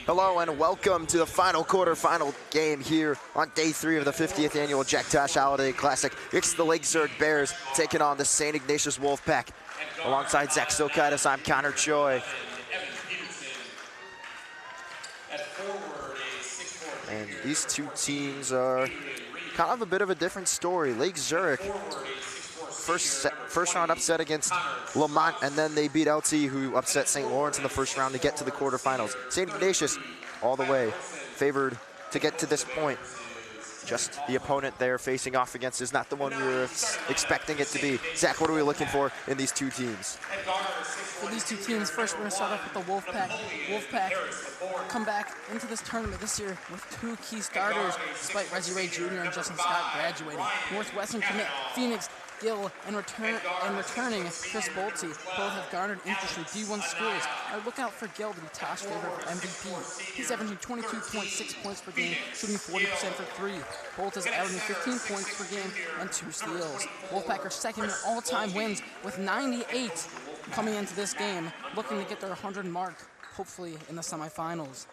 Hello and welcome to the final quarterfinal game here on day 3 of the 50th annual Jack Tosh Holiday Classic. It's the Lake Zurich Bears taking on the St. Ignatius Wolfpack. Alongside Zach Stokaitis, I'm Connor Choi. And these two teams are kind of a bit of a different story. Lake Zurich, first round upset against Lamont, and then they beat LT, who upset St. Lawrence in the first round to get to the quarterfinals. St. Ignatius all the way favored to get to this point. Just the opponent they're facing off against is not the one we were expecting it to be. Zach, what are we looking for in these two teams? For these two teams, first we're going to start off with the Wolfpack. Wolfpack come back into this tournament this year with 2 key starters, despite Reggie Ray Jr. and Justin Scott graduating. Northwestern commit Phoenix Gill and returning Chris Bolte. Both have garnered interest from D1 schools. I look out for Gill to be Tosh favorite for MVP. He's averaging 22.6 points per game, shooting 40% for 3. Bolt is averaging 15 points per game and 2 steals. Wolfpack are second in all-time wins with 98 coming into this game, looking to get their 100 mark, hopefully in the semifinals.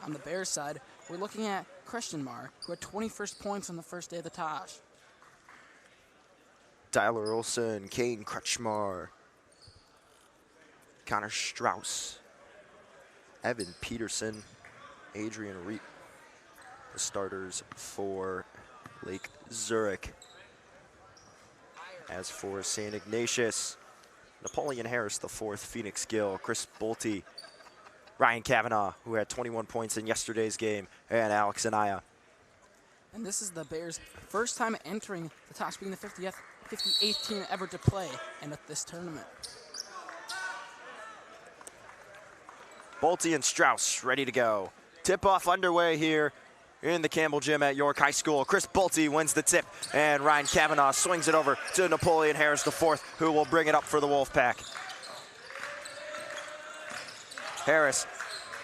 On the Bears side, we're looking at Christian Marr, who had 21st points on the first day of the Tosh. Tyler Olson, Kane Kretschmar, Connor Strauss, Evan Peterson, Adrian Reep, the starters for Lake Zurich. As for St. Ignatius, Napoleon Harris, the 4th, Phoenix Gill, Chris Bolte, Ryan Kavanaugh, who had 21 points in yesterday's game, and Alex Anaya. And this is the Bears' first time entering the Tosh, being the 58th team ever to play in this tournament. Bolte and Strauss ready to go. Tip-off underway here in the Campbell Gym at York High School. Chris Bolte wins the tip, and Ryan Kavanaugh swings it over to Napoleon Harris, the 4th, who will bring it up for the Wolfpack. Harris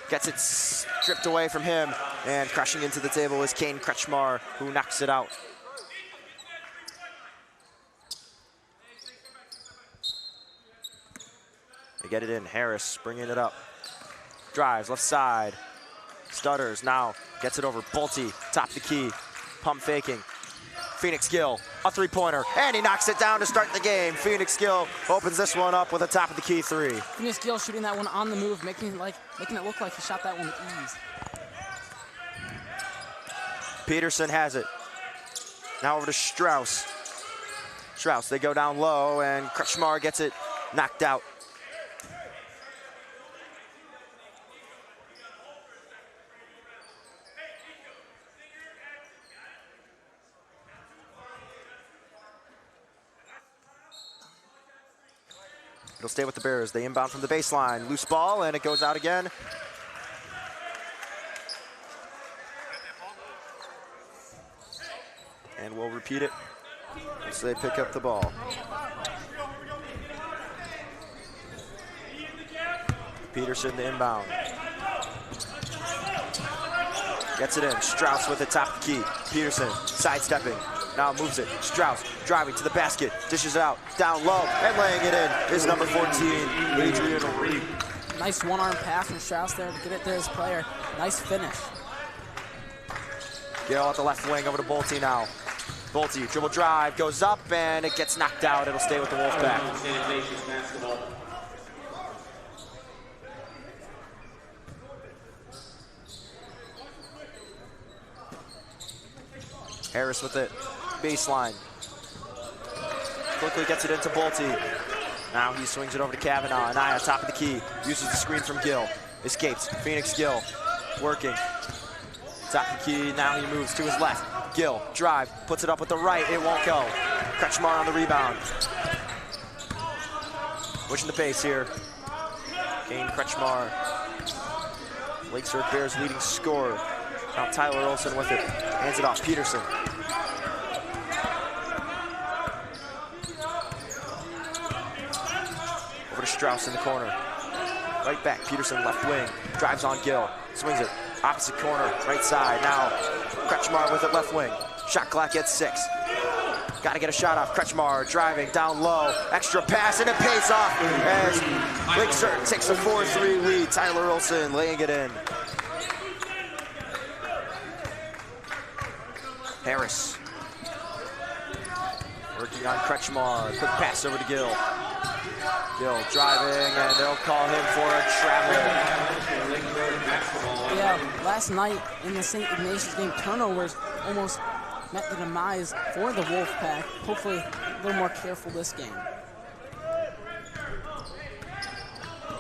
gets it stripped away from him, and crashing into the table is Kane Kretschmar, who knocks it out. They get it in. Harris bringing it up. Drives left side. Stutters now. Gets it over. Bolte, top the key. Pump faking. Phoenix Gill, a 3-pointer. And he knocks it down to start the game. Phoenix Gill opens this one up with a top of the key 3. Phoenix Gill shooting that one on the move, making it look like he shot that one with ease. Peterson has it. Now over to Strauss. Strauss, they go down low, and Kretschmar gets it knocked out. It'll stay with the Bears. They inbound from the baseline. Loose ball, and it goes out again. And we'll repeat it once they pick up the ball. Peterson to inbound. Gets it in. Strauss with the top of the key. Peterson sidestepping. Now moves it. Strauss driving to the basket. Dishes it out. Down low. And laying it in is number 14, Adrian Reep. Nice one-arm pass from Strauss there to get it to his player. Nice finish. Gill at the left wing over to Bolte now. Bolte, dribble drive, goes up, and it gets knocked out. It'll stay with the Wolfpack. Harris with it. Baseline. Quickly gets it into Bolte. Now he swings it over to Kavanaugh. Anaya, top of the key. Uses the screen from Gill. Escapes. Phoenix Gill working. Top of the key. Now he moves to his left. Gill, drive. Puts it up with the right. It won't go. Kretschmar on the rebound. Pushing the pace here. Kane Kretschmar. Lake Zurich Bears leading scorer. Now Tyler Olson with it. Hands it off. Peterson. Over to Strauss in the corner. Right back. Peterson left wing. Drives on Gill. Swings it. Opposite corner. Right side. Now Kretschmar with it left wing. Shot clock at 6. Got to get a shot off. Kretschmar driving down low. Extra pass, and it pays off as Lake Zurich takes a 4-3 lead. Tyler Olson laying it in. Harris working on Kretschmar. Quick pass over to Gill. Gill driving, and they'll call him for a travel. Yeah, last night in the St. Ignatius game, turnovers almost met the demise for the Wolfpack. Hopefully a little more careful this game.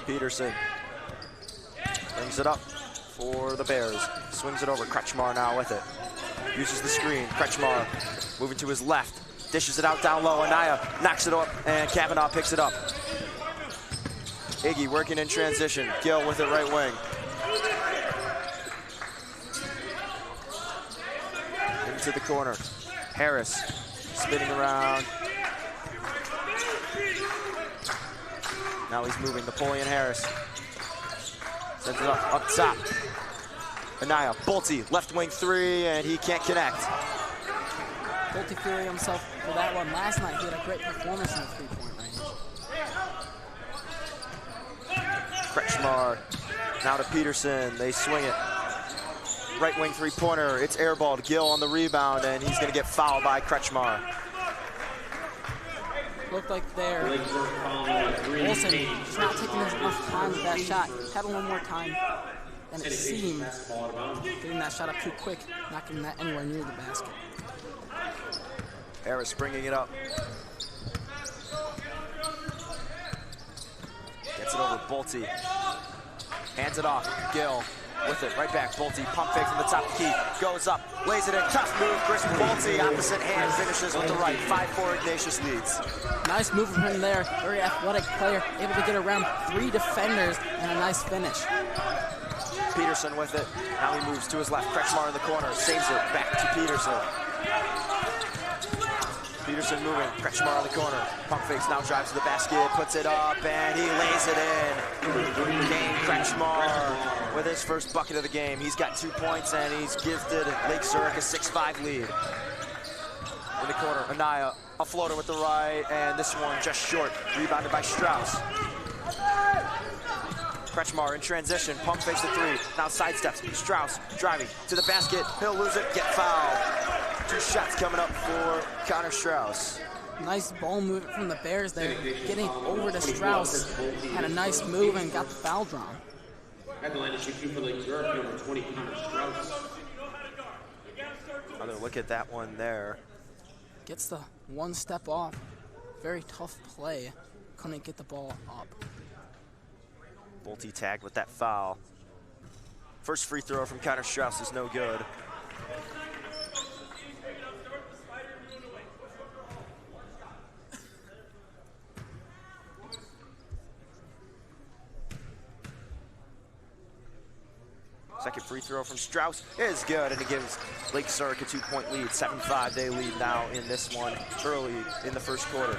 Peterson brings it up for the Bears. Swings it over. Kretschmar now with it. Uses the screen. Kretschmar moving to his left. Dishes it out down low. Anaya knocks it up, and Kavanaugh picks it up. Iggy working in transition. Gill with it right wing. Into the corner. Harris spinning around. Now he's moving. Napoleon Harris sends it up top. Anaya, Bolte, left wing three, and he can't connect. Bolte feeling himself for that one. Last night he had a great performance in the three-point range. Kretschmar now to Peterson. They swing it. Right wing three-pointer. It's airballed. Gill on the rebound, and he's going to get fouled by Kretschmar. Looked like there. Olsen just not taking enough time with that shot. Had a little more time than it seemed. Getting that shot up too quick, not getting that anywhere near the basket. Harris bringing it up. Gets it over Bolte. Hands it off. Gill with it, right back. Bolte, pump fake from the top of the key. Goes up, lays it in. Tough move. Chris Bolte, opposite hand, finishes with the right. 5-4 Ignatius leads. Nice move from him there. Very athletic player, able to get around 3 defenders and a nice finish. Peterson with it. Now he moves to his left. Kretschmar in the corner. Saves it. Back to Peterson. Peterson moving. Kretschmar in the corner. Pump fakes. Now drives to the basket. Puts it up, and he lays it in. Kane Kretschmar with his first bucket of the game. He's got 2 points, and he's gifted Lake Zurich a 6-5 lead. In the corner, Anaya, a floater with the right, and this one just short. Rebounded by Strauss. Kretschmar in transition, pump fakes the three, now sidesteps. Strauss driving to the basket, he'll lose it, get fouled. 2 shots coming up for Connor Strauss. Nice ball movement from the Bears there, getting over to Strauss. Had a nice move and got the foul drawn. At the line of shooting for Lake Zurich, number 20, Connor Strauss. Another look at that one there. Gets the 1 step off. Very tough play. Couldn't get the ball up. Bolte tagged with that foul. First free throw from Connor Strauss is no good. Second free throw from Strauss is good, and it gives Lake Zurich a 2-point lead. 7-5, they lead now in this one early in the first quarter.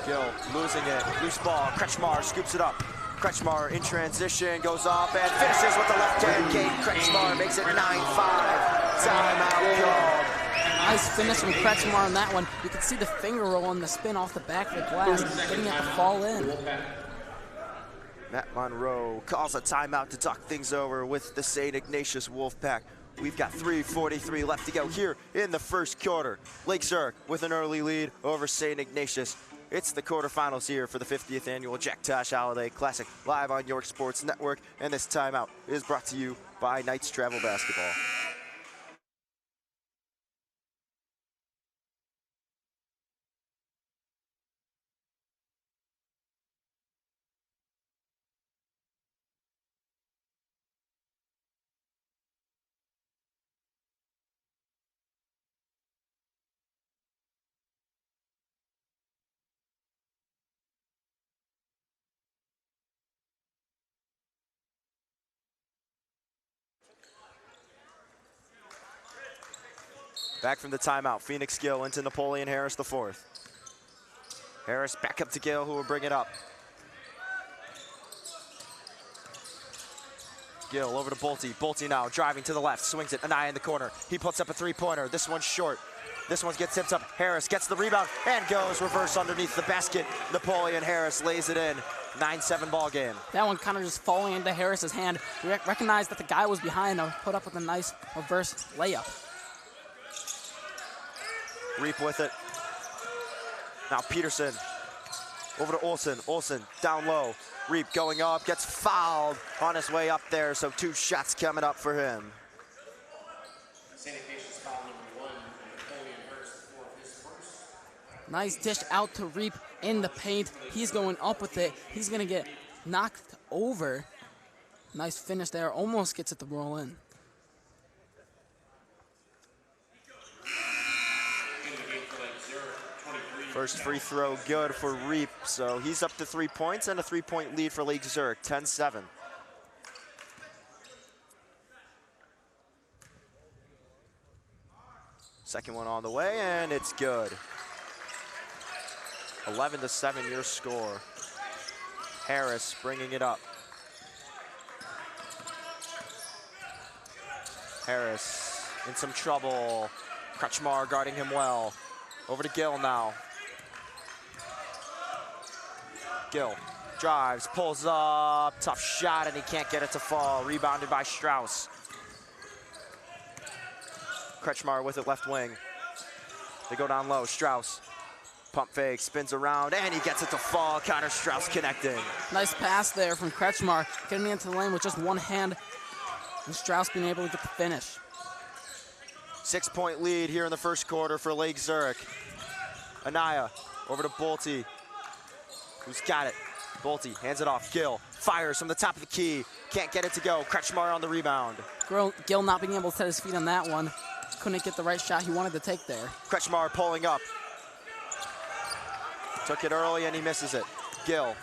Gill losing it, loose ball. Kretschmar scoops it up. Kretschmar in transition, goes up and finishes with the left hand. Kane Kretschmar makes it 9-5. Timeout called. Nice finish from Kretschmar on that one. You can see the finger roll on the spin off the back of the glass, getting it to fall in. Matt Monroe calls a timeout to talk things over with the St. Ignatius Wolfpack. We've got 3:43 left to go here in the first quarter. Lake Zurich with an early lead over St. Ignatius. It's the quarterfinals here for the 50th annual Jack Tosh Holiday Classic, live on York Sports Network. And this timeout is brought to you by Knights Travel Basketball. Back from the timeout, Phoenix Gill into Napoleon Harris the fourth. Harris back up to Gill, who will bring it up. Gill over to Bolte. Bolte now driving to the left, swings it. Anaya in the corner. He puts up a three-pointer. This one's short. This one gets tipped up. Harris gets the rebound and goes reverse underneath the basket. Napoleon Harris lays it in. 9-7 ball game. That one kind of just falling into Harris's hand. We recognized that the guy was behind him, put up with a nice reverse layup. Reap with it. Now Peterson over to Olsen. Olsen down low. Reap going up, gets fouled on his way up there, so 2 shots coming up for him. Nice dish out to Reap in the paint. He's going up with it. He's going to get knocked over. Nice finish there. Almost gets it to roll in. First free throw good for Reap, so he's up to 3 points and a 3-point lead for Lake Zurich, 10-7. Second one on the way, and it's good. 11-7 your score. Harris bringing it up. Harris in some trouble. Kretschmar guarding him well. Over to Gill now. Gill drives, pulls up, tough shot, and he can't get it to fall. Rebounded by Strauss. Kretschmar with it left wing. They go down low, Strauss. Pump fake, spins around, and he gets it to fall. Connor Strauss connecting. Nice pass there from Kretschmar, getting into the lane with just one hand, and Strauss being able to get the finish. 6-point lead here in the first quarter for Lake Zurich. Anaya over to Bolte, who's got it. Bolte hands it off. Gill fires from the top of the key. Can't get it to go. Kretschmar on the rebound. Gill not being able to set his feet on that one. Couldn't get the right shot he wanted to take there. Kretschmar pulling up. Took it early and he misses it. Gill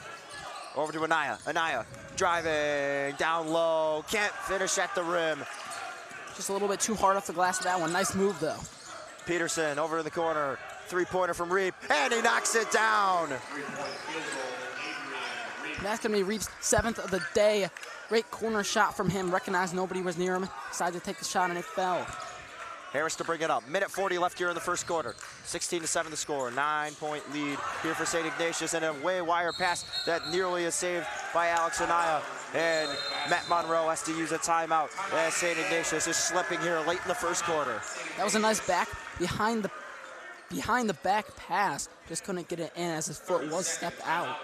over to Anaya. Anaya driving down low. Can't finish at the rim. Just a little bit too hard off the glass of that one. Nice move though. Peterson over in the corner. Three-pointer from Reap, and he knocks it down. That's going to be Reap's 7th of the day. Great corner shot from him. Recognized nobody was near him. Decided to take the shot, and it fell. Harris to bring it up. Minute 40 left here in the first quarter. 16-7 the score. 9-point lead here for St. Ignatius, and a way wire pass that nearly is saved by Alex Anaya. And Matt Monroe has to use a timeout as St. Ignatius is slipping here late in the first quarter. That was a nice back behind the back pass. Just couldn't get it in as his foot was stepped out.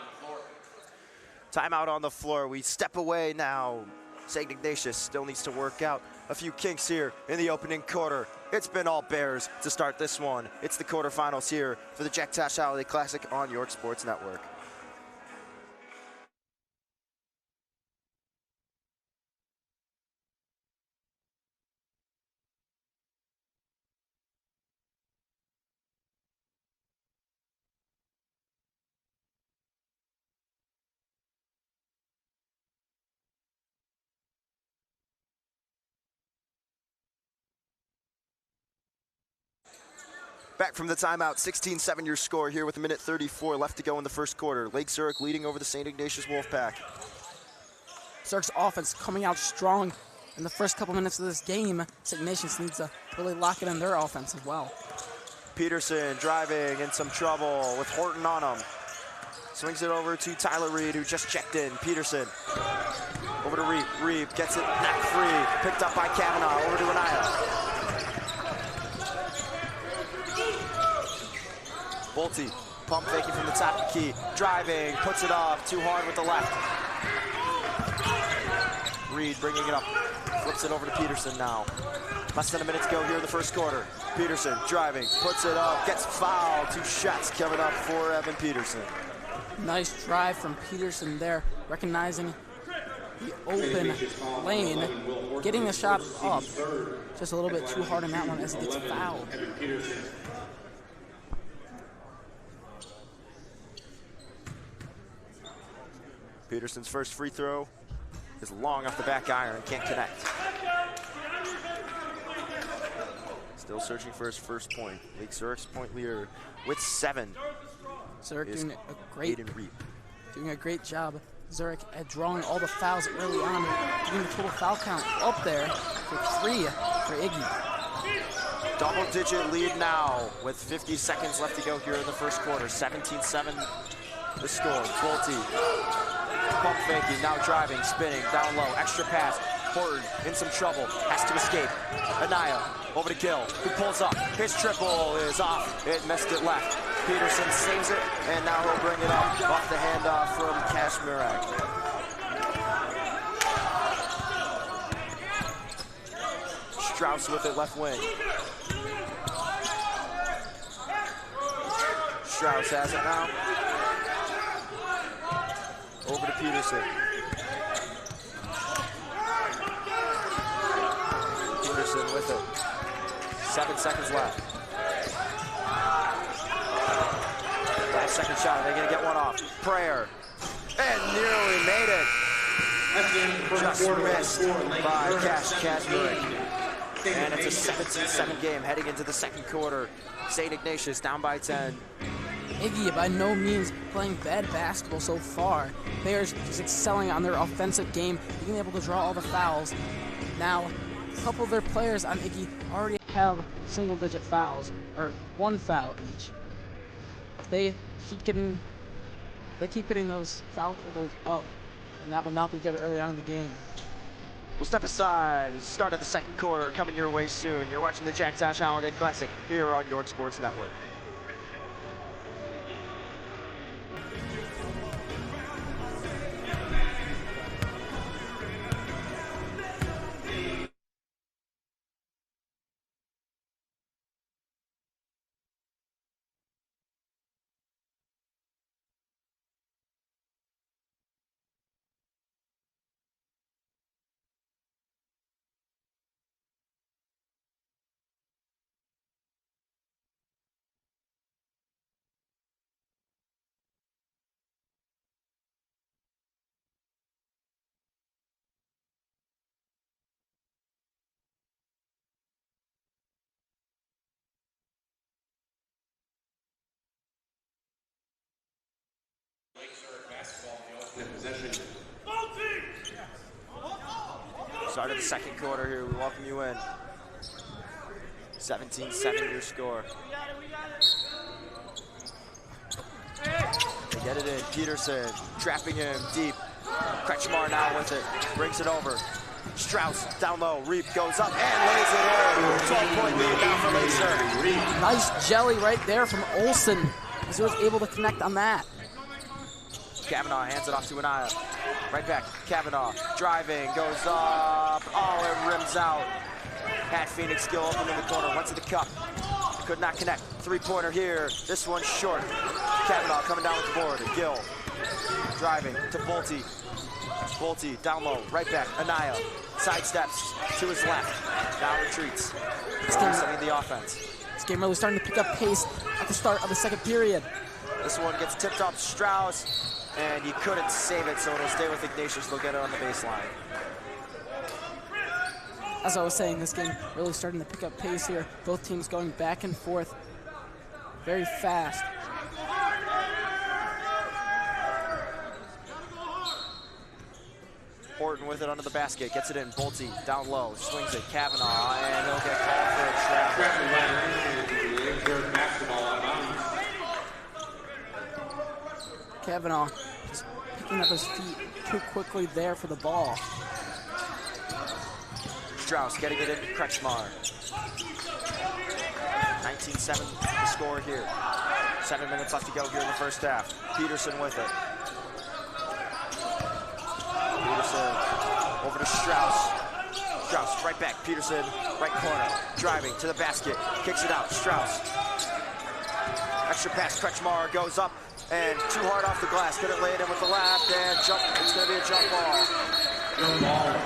Timeout on the floor. We step away now. St. Ignatius still needs to work out a few kinks here in the opening quarter. It's been all Bears to start this one. It's the quarterfinals here for the Jack Tosh Holiday Classic on York Sports Network. Back from the timeout, 16-7 your score here with a minute 34 left to go in the first quarter. Lake Zurich leading over the St. Ignatius Wolfpack. Zurich's offense coming out strong in the first couple minutes of this game. St. Ignatius needs to really lock it in their offense as well. Peterson driving in some trouble with Horton on him. Swings it over to Tyler Reed, who just checked in. Peterson over to Reed. Reed gets it knocked free, picked up by Kavanaugh. Over to Anaya. Bolte, pump faking from the top of the key, driving, puts it up, too hard with the left. Reed bringing it up, flips it over to Peterson now. Less than a minute to go here in the first quarter. Peterson driving, puts it up, gets fouled. 2 shots coming up for Evan Peterson. Nice drive from Peterson there, recognizing the open lane, getting the shot up. Just a little bit too hard on that one as he gets fouled. Peterson's first free throw is long off the back iron, can't connect. Still searching for his first point. Lake Zurich's point leader with 7. Zurich doing a great job Zurich at drawing all the fouls early on, getting the total foul count up there for 3 for Iggy. Double-digit lead now with 50 seconds left to go here in the first quarter. 17-7 the score. Bolte, pump faking, now driving, spinning, down low, extra pass. Horton in some trouble, has to escape. Anaya over to Gill, who pulls up. His triple is off, it missed it left. Peterson saves it, and now he'll bring it up off the handoff from Kashmirak. Strauss with it left wing. Strauss has it now. Over to Peterson. Peterson with it. 7 seconds left. Last second shot, are they gonna get one off? Prayer, and nearly made it. Just missed by Kashmirak. And it's a 17-7 game heading into the second quarter. St. Ignatius down by 10. Iggy by no means playing bad basketball so far. They are just excelling on their offensive game, being able to draw all the fouls. Now, a couple of their players on Iggy already have single-digit fouls, or 1 foul each. They keep getting those foul totals up, and that will not be good early on in the game. We'll step aside. Start of the second quarter coming your way soon. You're watching the Jack Dash Holiday Classic here on York Sports Network. Start of the second quarter here. We welcome you in. 17-7 your score. They get it in. Peterson trapping him deep. Kretschmar now with it. Brings it over. Strauss down low. Reap goes up and lays it in. 12-point lead now for Lacer. Nice jelly right there from Olsen, as he was able to connect on that. Kavanaugh hands it off to Anaya. Right back, Kavanaugh driving, goes up, oh, it rims out. Had Phoenix Gill open in the corner, went to the cup, could not connect. 3-pointer here, this one's short. Kavanaugh coming down with the board, Gill driving to Bolte. Bolte down low, right back, Anaya sidesteps to his left, now retreats. Setting the offense. This game really starting to pick up pace at the start of the second period. This one gets tipped off Strauss, and he couldn't save it, so it'll stay with Ignatius. They'll get it on the baseline. As I was saying, this game really starting to pick up pace here. Both teams going back and forth very fast. Horton with it under the basket, gets it in. Bolte down low, swings it. Kavanaugh, and he'll get called for a trap. Kavanaugh just picking up his feet too quickly there for the ball. Strauss getting it into Kretschmar. 19-7 the score here. 7 minutes left to go here in the first half. Peterson with it. Peterson over to Strauss. Strauss right back. Peterson right corner. Driving to the basket. Kicks it out. Strauss. Extra pass. Kretschmar goes up. And too hard off the glass. Couldn't lay it in with the left, and jump. It's going to be a jump ball.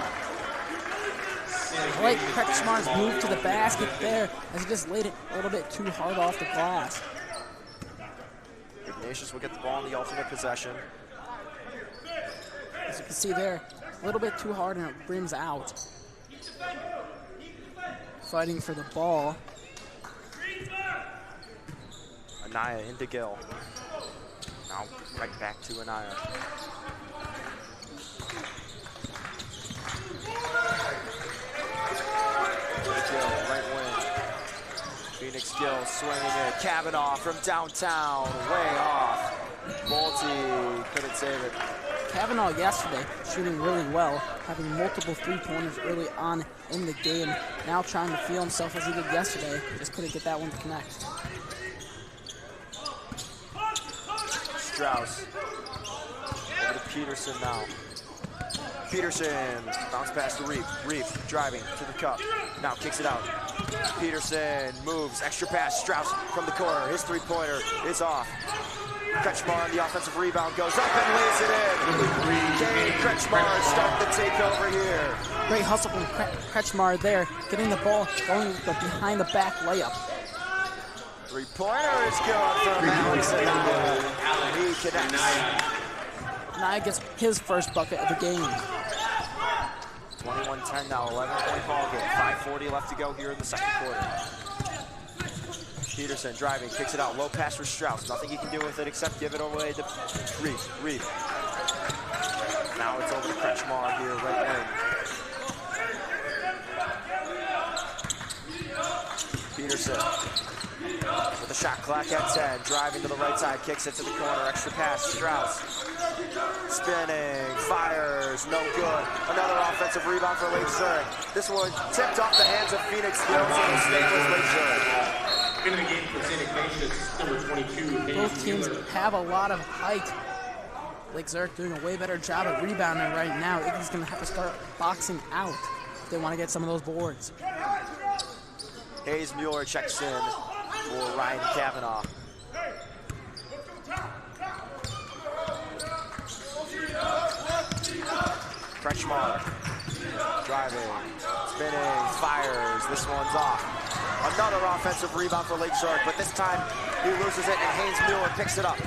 I like Kretschmar's move to the basket there, as he just laid it a little bit too hard off the glass. Ignatius will get the ball in the alternate possession. As you can see there, a little bit too hard, and it brims out. Fighting for the ball. Anaya into Gill. Now right back to Anaya. Phoenix Gill swinging it. Kavanaugh from downtown, way off. Bolte couldn't save it. Kavanaugh yesterday shooting really well, having multiple three-pointers early on in the game. Now trying to feel himself as he did yesterday. Just couldn't get that one to connect. Strauss. Over to Peterson now. Peterson, bounce pass to Reep. Reep driving to the cup. Now kicks it out. Peterson moves, extra pass. Strauss from the corner. His three-pointer is off. Kretschmar on the offensive rebound goes up and lays it in. Kane Kretschmar starting to take over here. Great hustle from Kretschmar there, getting the ball, going with the behind-the-back layup. Three-pointer is good from Alex Anaya. He connects. Anaya gets his first bucket of the game. 21-10 now, 11-point ball game. 5:40 left to go here in the second quarter. Peterson driving, kicks it out. Low pass for Strauss. Nothing he can do with it except give it away to Reed. Now it's over to Kretschmar here, right wing. Peterson with a shot clock at 10. Driving to the right side, kicks it to the corner. Extra pass, Strauss. Spinning, fires, no good. Another offensive rebound for Lake Zurich. This one tipped off the hands of Phoenix Gill, so the stay with Lake Zurich. In the game for St. Ignatius, number 22. Both teams have a lot of height. Lake Zurich doing a way better job at rebounding right now. Iggy's going to have to start boxing out if they want to get some of those boards. Hayes Mueller checks in for Ryan Kavanaugh. Kretschmar driving, spinning, fires. This one's off. Another offensive rebound for Lake Zurich, but this time he loses it and Hayes Mueller picks it up.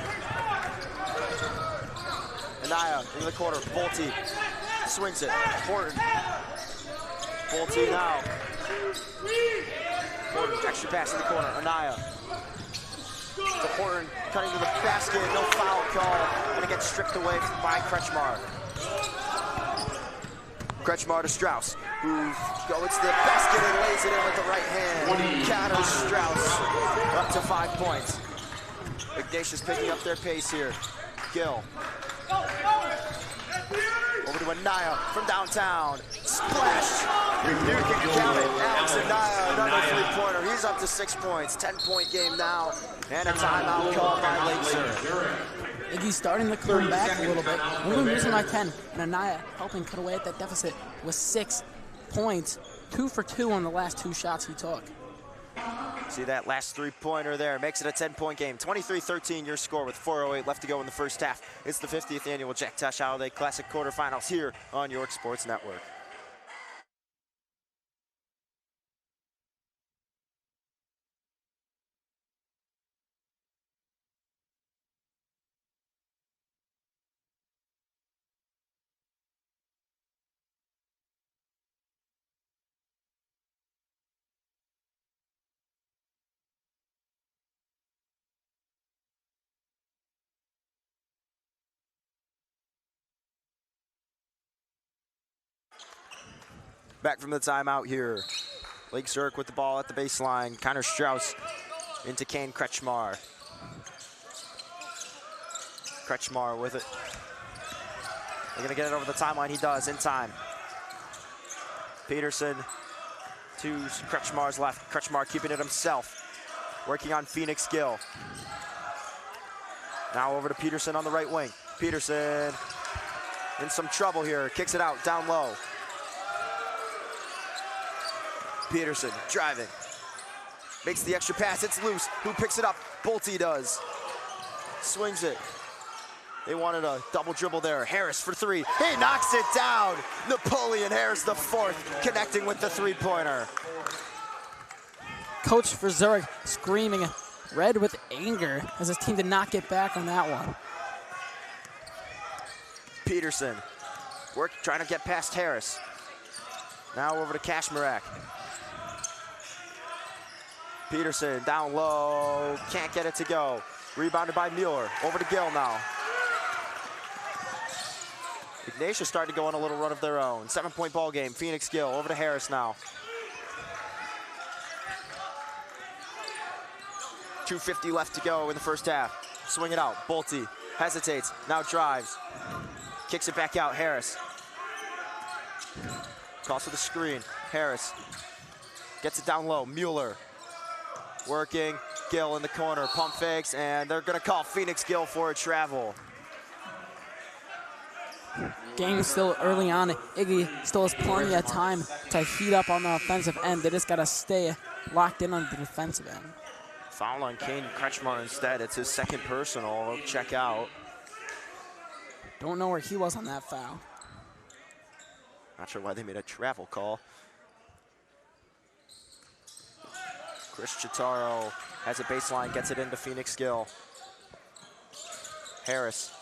Anaya into the corner. Bolte swings it. Horton. Bolte now. Horton, extra pass in the corner. Anaya. To Horton, cutting to the basket. No foul call. And it gets stripped away by Kretschmar. Kretschmar to Strauss, who goes to the basket and lays it in with the right hand. Counters Strauss up to 5 points. Ignatius picking up their pace here. Gill. Over to Anaya from downtown. Splash. You can count it. Alex Anaya, another three-pointer. He's up to 6 points. 10-point game now. And a timeout called by Lake Zurich. Iggy's starting to come back a little bit. Only losing by 10. And Anaya helping cut away at that deficit with 6 points. 2 for 2 on the last 2 shots he took. See that last three-pointer there. Makes it a 10-point game. 23-13 your score with 4:08 left to go in the first half. It's the 50th annual Jack Tosh Holiday Classic quarterfinals here on York Sports Network. Back from the timeout here. Lake Zurich with the ball at the baseline. Connor Strauss into Kane Kretschmar. Kretschmar with it. They're gonna get it over the timeline. He does in time. Peterson to Kretschmar's left. Kretschmar keeping it himself. Working on Phoenix Gill. Now over to Peterson on the right wing. Peterson in some trouble here. Kicks it out down low. Peterson driving, makes the extra pass, it's loose. Who picks it up? Bolte does. Swings it. They wanted a double dribble there. Harris for 3. He knocks it down. Napoleon Harris, the 4th, connecting with the three-pointer. Coach for Zurich screaming red with anger as his team did not get back on that one. Peterson, trying to get past Harris. Now over to Kashmirak. Peterson down low, can't get it to go. Rebounded by Mueller. Over to Gill now. Ignatius starting to go on a little run of their own. 7-point ball game. Phoenix Gill over to Harris now. 2:50 left to go in the first half. Swing it out. Bolte hesitates. Now drives. Kicks it back out. Harris. Calls for the screen. Harris gets it down low. Mueller working. Gill in the corner. Pump fakes, and they're going to call Phoenix Gill for a travel. Game still early on. Iggy still has plenty of time to heat up on the offensive end. They just got to stay locked in on the defensive end. Foul on Kane Kretschmar instead. It's his second personal. Check out. Don't know where he was on that foul. Not sure why they made a travel call. Chris Chitaro has a baseline, gets it into Phoenix Gill. Harris,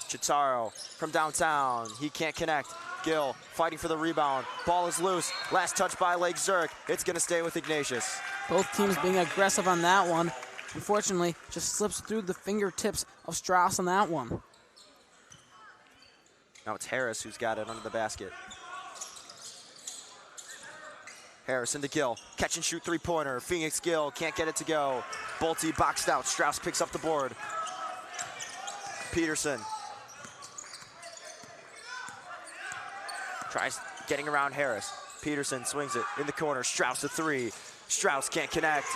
Chitaro from downtown. He can't connect. Gill fighting for the rebound. Ball is loose. Last touch by Lake Zurich. It's going to stay with Ignatius. Both teams being aggressive on that one. Unfortunately, just slips through the fingertips of Strauss on that one. Now it's Harris who's got it under the basket. Harris into Gill. Catch and shoot three-pointer. Phoenix Gill can't get it to go. Bolte boxed out. Strauss picks up the board. Peterson tries getting around Harris. Peterson swings it in the corner. Strauss a three. Strauss can't connect.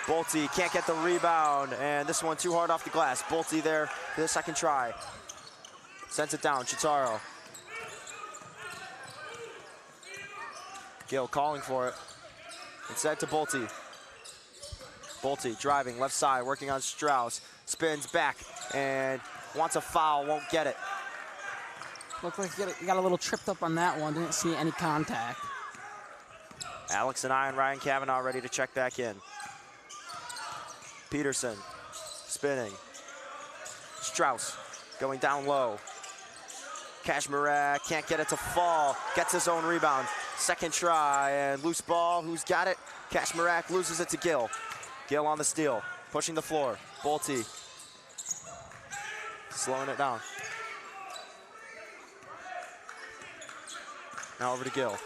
Bolte can't get the rebound, and this one too hard off the glass. Bolte there for the second try. Sends it down. Chitaro. Gill calling for it. Instead to Bolte. Bolte driving left side, working on Strauss. Spins back and wants a foul, won't get it. Looked like he got a little tripped up on that one. Didn't see any contact. Alex and Ryan Cavanaugh ready to check back in. Peterson spinning. Strauss going down low. Kashmirak can't get it to fall. Gets his own rebound. Second try and loose ball. Who's got it? Kashmirak loses it to Gill. Gill on the steal. Pushing the floor. Bolte slowing it down. Now over to Gill.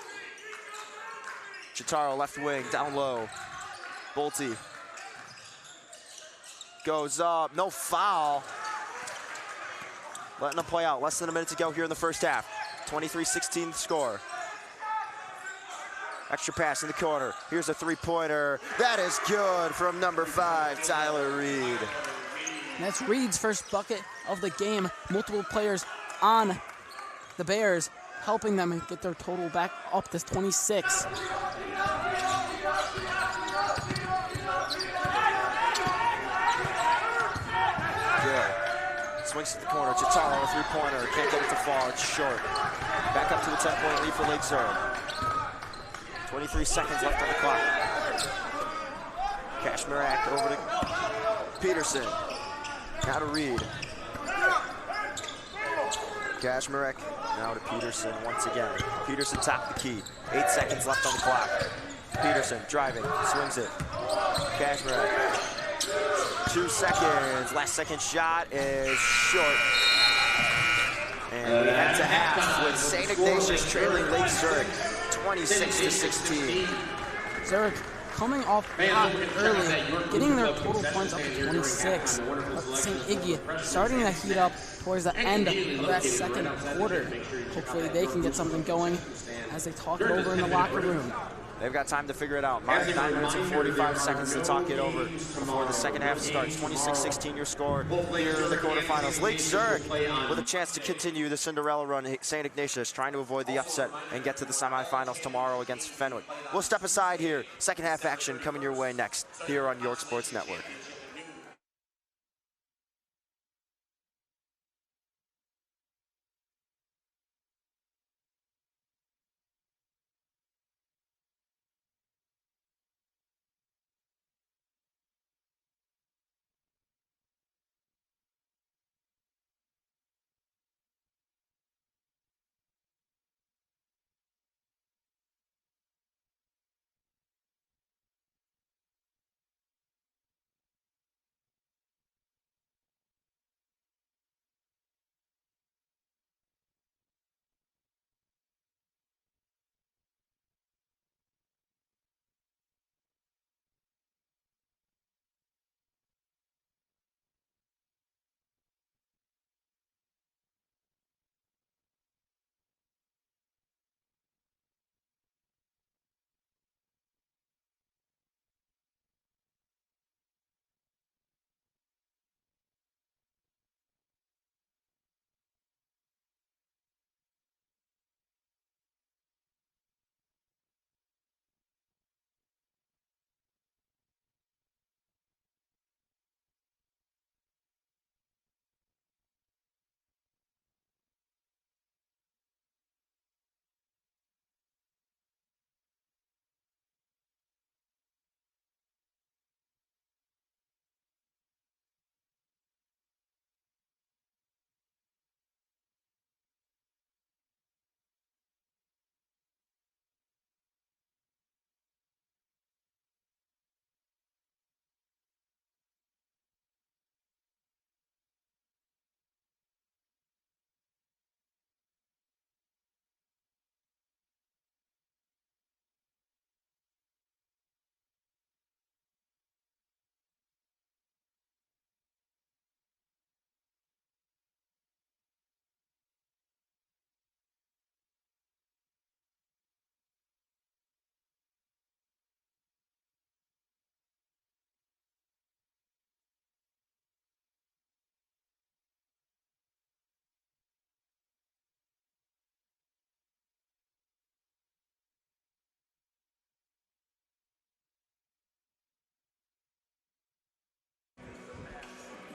Chitaro left wing, down low. Bolte goes up, no foul. Letting them play out, less than a minute to go here in the first half. 23-16 the score. Extra pass in the corner. Here's a three-pointer. That is good from number 5, Tyler Reed. That's Reed's first bucket of the game. Multiple players on the Bears, helping them get their total back up to 26. Swings to the corner. Chitaro, a three-pointer. Can't get it to fall. It's short. Back up to a 10-point lead for Lake Zurich. 23 seconds left on the clock. Kashmirak over to Peterson. Now to Reed. Kashmirak now to Peterson once again. Peterson tapped the key. 8 seconds left on the clock. Peterson driving, swings it. Kashmirak. 2 seconds. Last second shot is short. And we head to half with St. Ignatius trailing Lake Zurich 26-16. Zurich coming off hot early, getting their total points up to 26. But St. Iggy starting to heat up towards the end of that second quarter. Hopefully they can get something going as they talk it over in the locker room. They've got time to figure it out. 9 minutes and 45 seconds to talk it over before the second half starts. 26-16 your score here in the quarterfinals. Lake Zurich with a chance to continue the Cinderella run. St. Ignatius trying to avoid the upset and get to the semifinals tomorrow against Fenwick. We'll step aside here. Second half action coming your way next here on York Sports Network.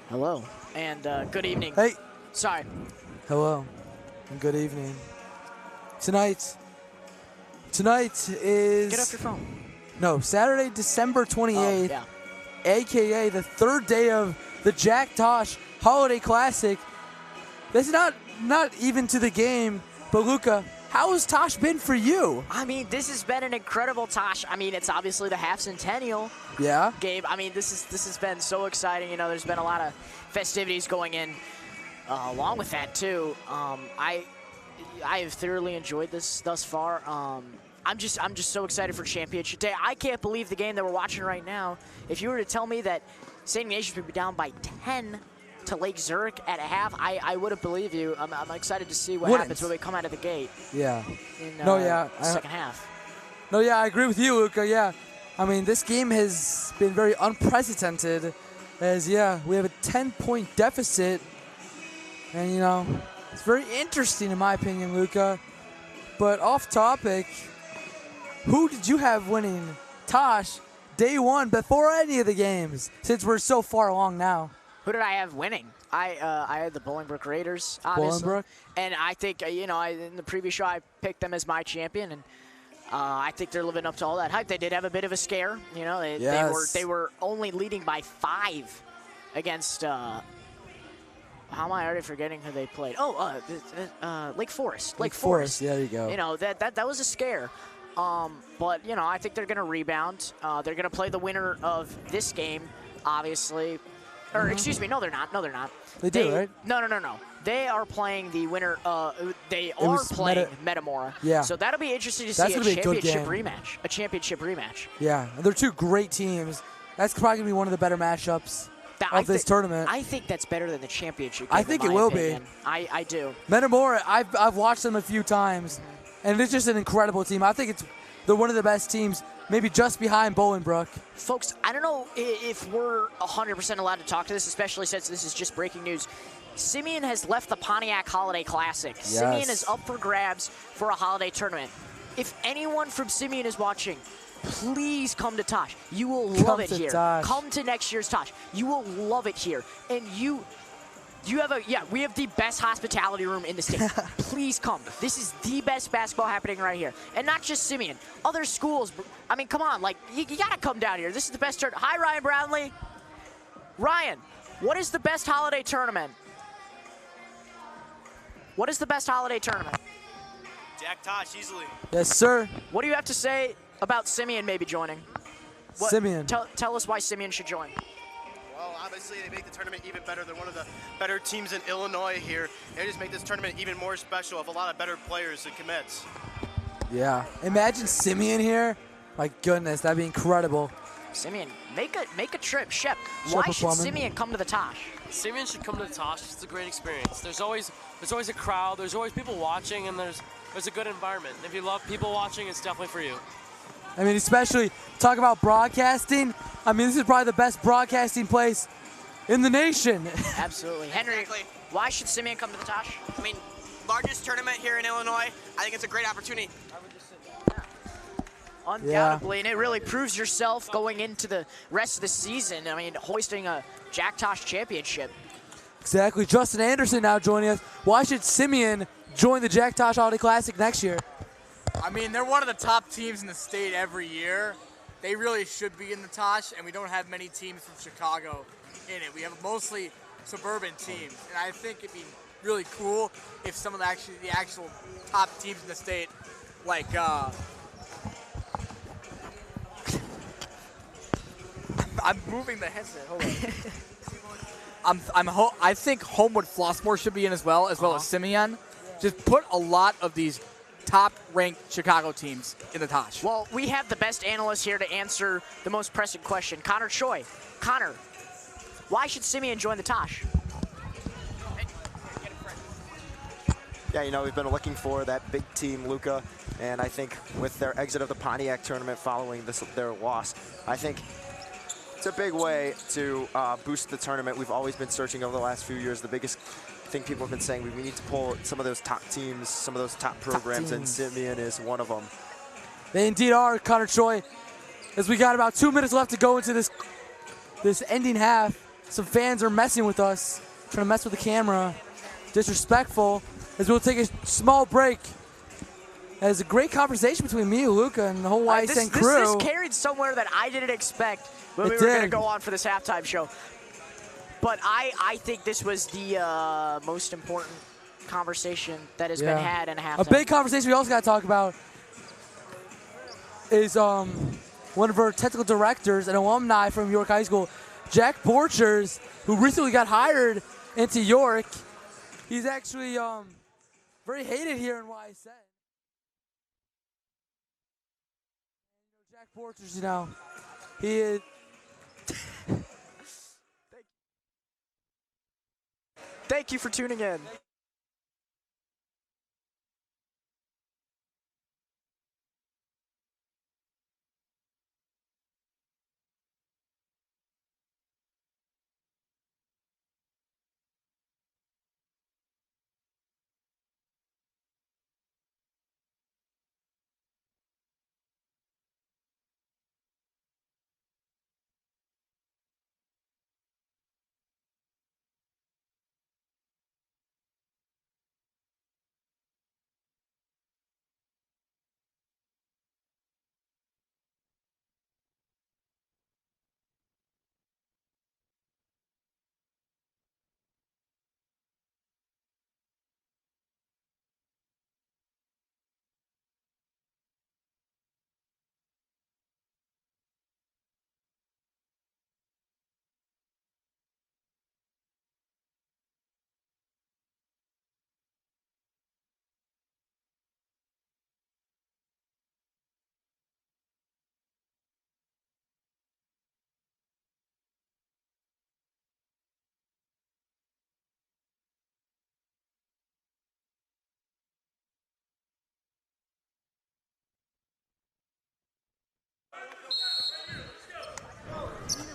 Hello, and good evening. Hey. Sorry. Hello, and good evening. Tonight is... Get off your phone. No, Saturday, December 28th, Oh, yeah. a.k.a. the third day of the Jack Tosh Holiday Classic. This is not even to the game, but Luca, how has Tosh been for you? I mean, this has been an incredible Tosh. I mean, it's obviously the half centennial. Yeah. Game. I mean, this has been so exciting. You know, there's been a lot of festivities going in along with that too. I have thoroughly enjoyed this thus far. I'm just so excited for Championship Day. I can't believe the game that we're watching right now. If you were to tell me that St. Ignatius would be down by 10 to Lake Zurich at a half, I wouldn't believe you. I'm excited to see what happens when we come out of the gate. Yeah. In the second half. No, yeah, I agree with you, Luca. Yeah. I mean, this game has been very unprecedented as, yeah, we have a 10-point deficit. And, you know, it's very interesting in my opinion, Luca. But off topic, who did you have winning Tosh day one before any of the games, since we're so far along now? Who did I have winning? I had the Bolingbrook Raiders, obviously. Bolingbrook? And I think, you know, in the previous show, I picked them as my champion, and I think they're living up to all that hype. They did have a bit of a scare. You know, they were only leading by 5 against, how am I already forgetting who they played? Oh, Lake Forest. Lake Forest, yeah, there you go. You know, that was a scare. But, you know, I think they're going to rebound. They're going to play the winner of this game, obviously. Or, excuse me, no, they're not. No, they're not. They do, right? No. They are playing the winner. They are playing Metamora. Yeah. So that'll be interesting to That's see a gonna be a good championship game. rematch. A championship rematch. Yeah, and they're two great teams. That's probably going to be one of the better matchups of this tournament. I think that's better than the championship game, I think it will be. I do. Metamora, I've watched them a few times, and it's just an incredible team. I think they're one of the best teams, maybe just behind Bolingbrook. Folks, I don't know if we're 100% allowed to talk to this, especially since this is just breaking news. Simeon has left the Pontiac Holiday Classic. Yes. Simeon is up for grabs for a holiday tournament. If anyone from Simeon is watching, please come to Tosh. You will love it here. Tosh. Come to next year's Tosh. You will love it here. And you have we have the best hospitality room in the state. Please come. This is the best basketball happening right here. And not just Simeon. Other schools, I mean, come on. Like, you got to come down here. This is the best tournament. Hi, Ryan Brownlee. Ryan, what is the best holiday tournament? What is the best holiday tournament? Jack Tosh, easily. Yes, sir. What do you have to say about Simeon maybe joining? Simeon. Tell us why Simeon should join. Well, obviously, they make the tournament even better. They're one of the better teams in Illinois here. They just make this tournament even more special with a lot of better players and commits. Yeah. Imagine Simeon here. My goodness, that'd be incredible. Simeon, make a trip. Shep, why should Plamann. Simeon come to the Tosh? Simeon should come to the Tosh. It's a great experience. There's always a crowd. There's always people watching, and there's a good environment. If you love people watching, it's definitely for you. I mean, especially talk about broadcasting. I mean, this is probably the best broadcasting place in the nation. Absolutely. Henry, why should Simeon come to the Tosh? I mean, largest tournament here in Illinois. I think it's a great opportunity. Undoubtedly, and it really proves yourself going into the rest of the season. I mean, hoisting a Jack Tosh championship. Exactly. Justin Anderson now joining us. Why should Simeon join the Jack Tosh Holiday Classic next year? I mean, they're one of the top teams in the state every year. They really should be in the Tosh, and we don't have many teams from Chicago in it. We have mostly suburban teams, and I think it'd be really cool if some of the actual top teams in the state, like I'm moving the headset. Hold on. I think Homewood Flossmoor should be in as well as Simeon. Just put a lot of these top-ranked Chicago teams in the Tosh. Well, we have the best analyst here to answer the most pressing question. Connor Choi. Connor, why should Simeon join the Tosh? Yeah, you know, we've been looking for that big team, Luca, and I think with their exit of the Pontiac tournament following their loss, I think it's a big way to boost the tournament. We've always been searching over the last few years. The biggest thing people have been saying, we need to pull some of those top teams, some of those top programs, and Simeon is one of them. They indeed are, Connor Choi. As we got about 2 minutes left to go into this ending half. some fans are messing with us, trying to mess with the camera. Disrespectful. As we'll take a small break. There's a great conversation between me and Luca and the whole YSN crew. This carried somewhere that I didn't expect when we were going to go on for this halftime show. But I think this was the most important conversation that has been had in a halftime. A big conversation we also got to talk about is one of our technical directors, an alumni from York High School, Jack Borchers, who recently got hired into York. He's actually very hated here in YSN. Jack Borchers, you know, he is. Thank you for tuning in.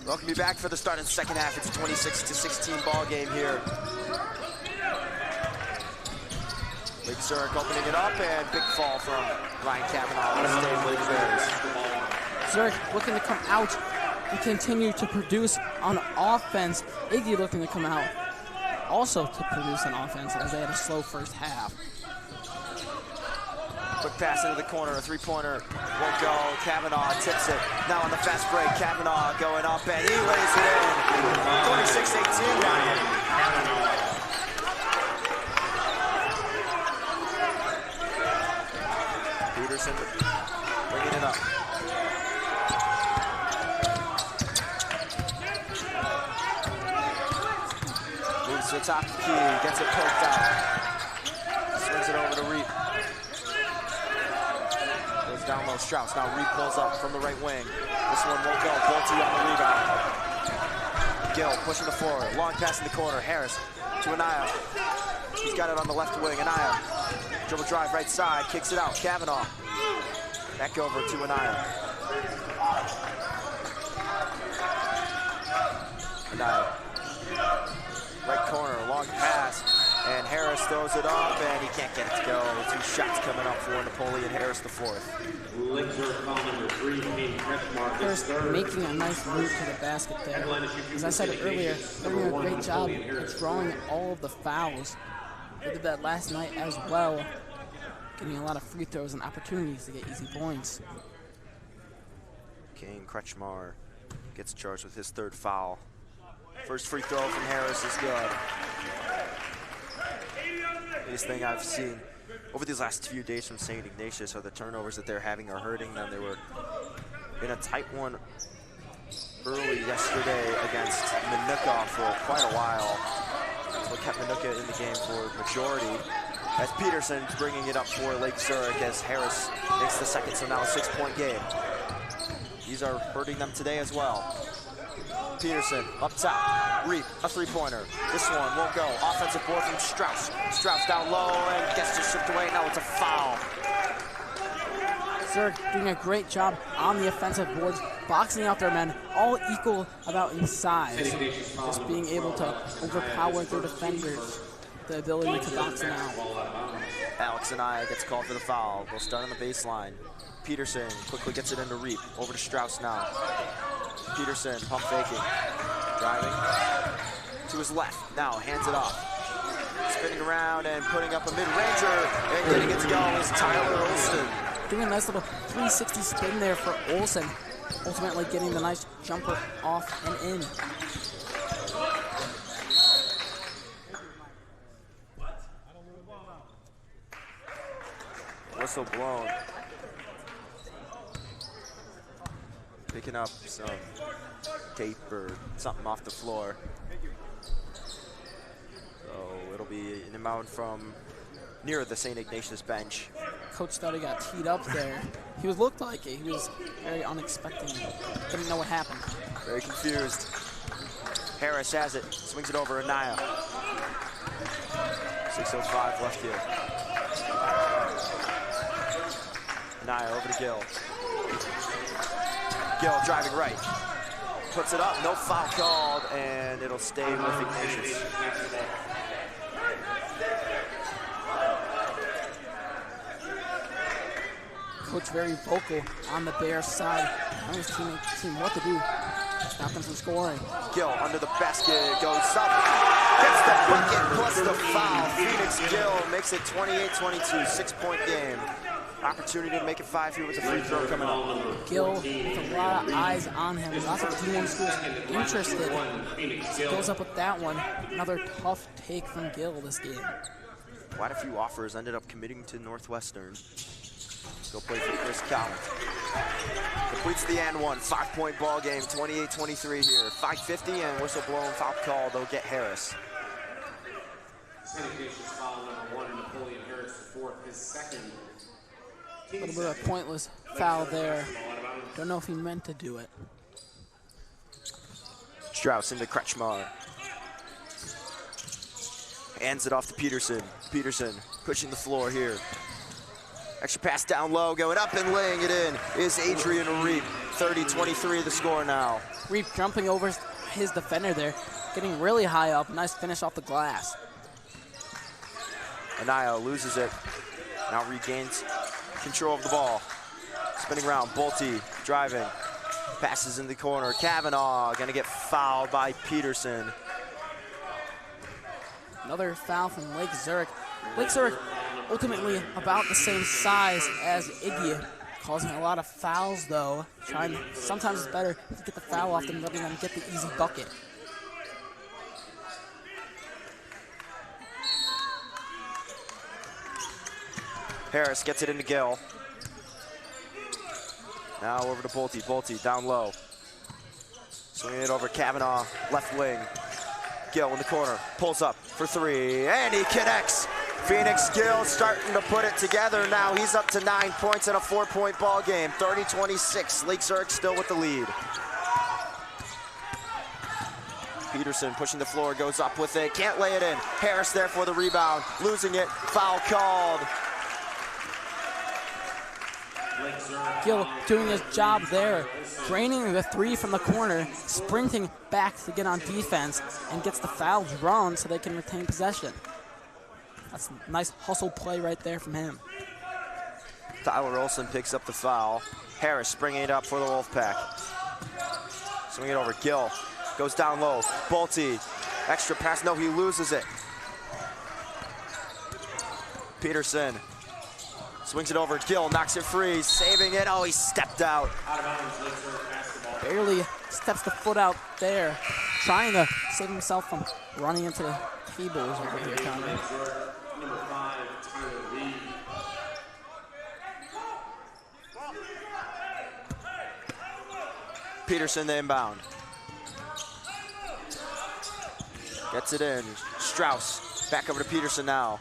Welcome you back for the start of the second half. It's a 26-16 ball game here. Lake Zurich opening it up, and big fall from Ryan Kavanaugh on the stage, Lady Bears. Zurich looking to come out and continue to produce on offense. Iggy looking to come out also to produce on offense as they had a slow first half. Quick pass into the corner, a three-pointer won't go. Kavanaugh tips it. Now on the fast break, Kavanaugh going up, and he lays it in. 26-18 now. Peterson bringing it up. Moves to the top of the key, gets it poked out. Swings it over to Reap. Down low, Strauss. Now Reed pulls up from the right wing. This one won't go. Bolte on the rebound. Gill pushing the floor. Long pass in the corner. Harris to Anaya. He's got it on the left wing. Anaya. Dribble drive right side. Kicks it out. Kavanaugh. Back over to Anaya. Anaya. Right corner. Long pass. And Harris throws it up, and he can't get it to go. 2 shots coming up for Napoleon Harris the fourth. Harris making a nice move to the basket there. As I said earlier, they're doing a great job of drawing all of the fouls. They did that last night as well, getting a lot of free throws and opportunities to get easy points. Kane Kretschmar gets charged with his 3rd foul. First free throw from Harris is good. Biggest thing I've seen over these last few days from St. Ignatius are the turnovers that they're having are hurting them. They were in a tight one early yesterday against Minooka for quite a while. That's what kept Minooka in the game for majority. As Peterson's bringing it up for Lake Zurich as Harris makes the second, so now a 6-point game. These are hurting them today as well. Peterson up top, Reap, a 3-pointer. This one won't go. Offensive board from Strauss. Strauss down low and gets just stripped away. Now it's a foul. Zurich doing a great job on the offensive boards, boxing out their men, all equal about in size. Just being able to overpower their defenders, the ability to box them out. Alex Anaya gets called for the foul. They'll start on the baseline. Peterson quickly gets it into Reap. Over to Strauss now. Peterson pump faking. Driving. to his left. Now hands it off. Spinning around and putting up a mid-ranger and getting it to go is Tyler Olson. Doing a nice little 360 spin there for Olson. Ultimately getting the nice jumper off and in. Whistle blown. Picking up some tape or something off the floor. So it'll be an inbound from near the St. Ignatius bench. Coach thought he got teed up there. He looked like it. He was very unexpected. Didn't know what happened. Very confused. Harris has it. Swings it over Anaya. 6:05 left here. Anaya over to Gill. Gill driving right. Puts it up. No foul called, and it'll stay with Ignatius. Coach very vocal on the Bears side. Telling his team what to do. Stop them from scoring. Gill under the basket, goes up. Gets the bucket plus the foul. Phoenix Gill makes it 28-22, 6-point game. Opportunity to make it 5 here with the free throw coming up. Gill with a lot of eyes on him. Lots of D1 schools interested. Goes up with that one. Another tough take from Gill this game. Quite a few offers ended up committing to Northwestern. Go play for Chris Collins. Completes the and one. 5-point ball game, 28-23 here. 5:50 and whistle blown, foul call. They'll get Harris. Foul number 1, Napoleon Harris, the fourth, his second. A little bit of a pointless foul there. Don't know if he meant to do it. Strauss into Kretschmar. Hands it off to Peterson. Peterson pushing the floor here. Extra pass down low, going up and laying it in is Adrian Reep. 30-23 the score now. Reep jumping over his defender there, getting really high up. Nice finish off the glass. Anaya loses it. Now regains control of the ball. Spinning around, Bolte driving. Passes in the corner. Kavanaugh gonna get fouled by Peterson. Another foul from Lake Zurich. Lake Zurich ultimately about the same size as Iggy, causing a lot of fouls though. Sometimes it's better to get the foul off than letting them get the easy bucket. Harris gets it into Gill. Now over to Bolte. Bolte down low. Swinging it over Kavanaugh, left wing. Gill in the corner, pulls up for 3, and he connects. Phoenix Gill starting to put it together now. He's up to 9 points in a 4-point ball game. 30-26, Lake Zurich still with the lead. Peterson pushing the floor, goes up with it, can't lay it in. Harris there for the rebound, losing it, foul called. Gill doing his job there, draining the 3 from the corner, sprinting back to get on defense, and gets the foul drawn so they can retain possession. That's a nice hustle play right there from him. Tyler Olson picks up the foul. Harris bringing it up for the Wolfpack. Swing it over, Gill goes down low. Bolte, extra pass, no, he loses it. Peterson swings it over, Gill knocks it free, saving it. Oh, he stepped out. Barely steps the foot out there, trying to save himself from running into the tables over here, Connor. Number 5, Tyler Reed. Peterson the inbound. Gets it in. Strauss back over to Peterson now.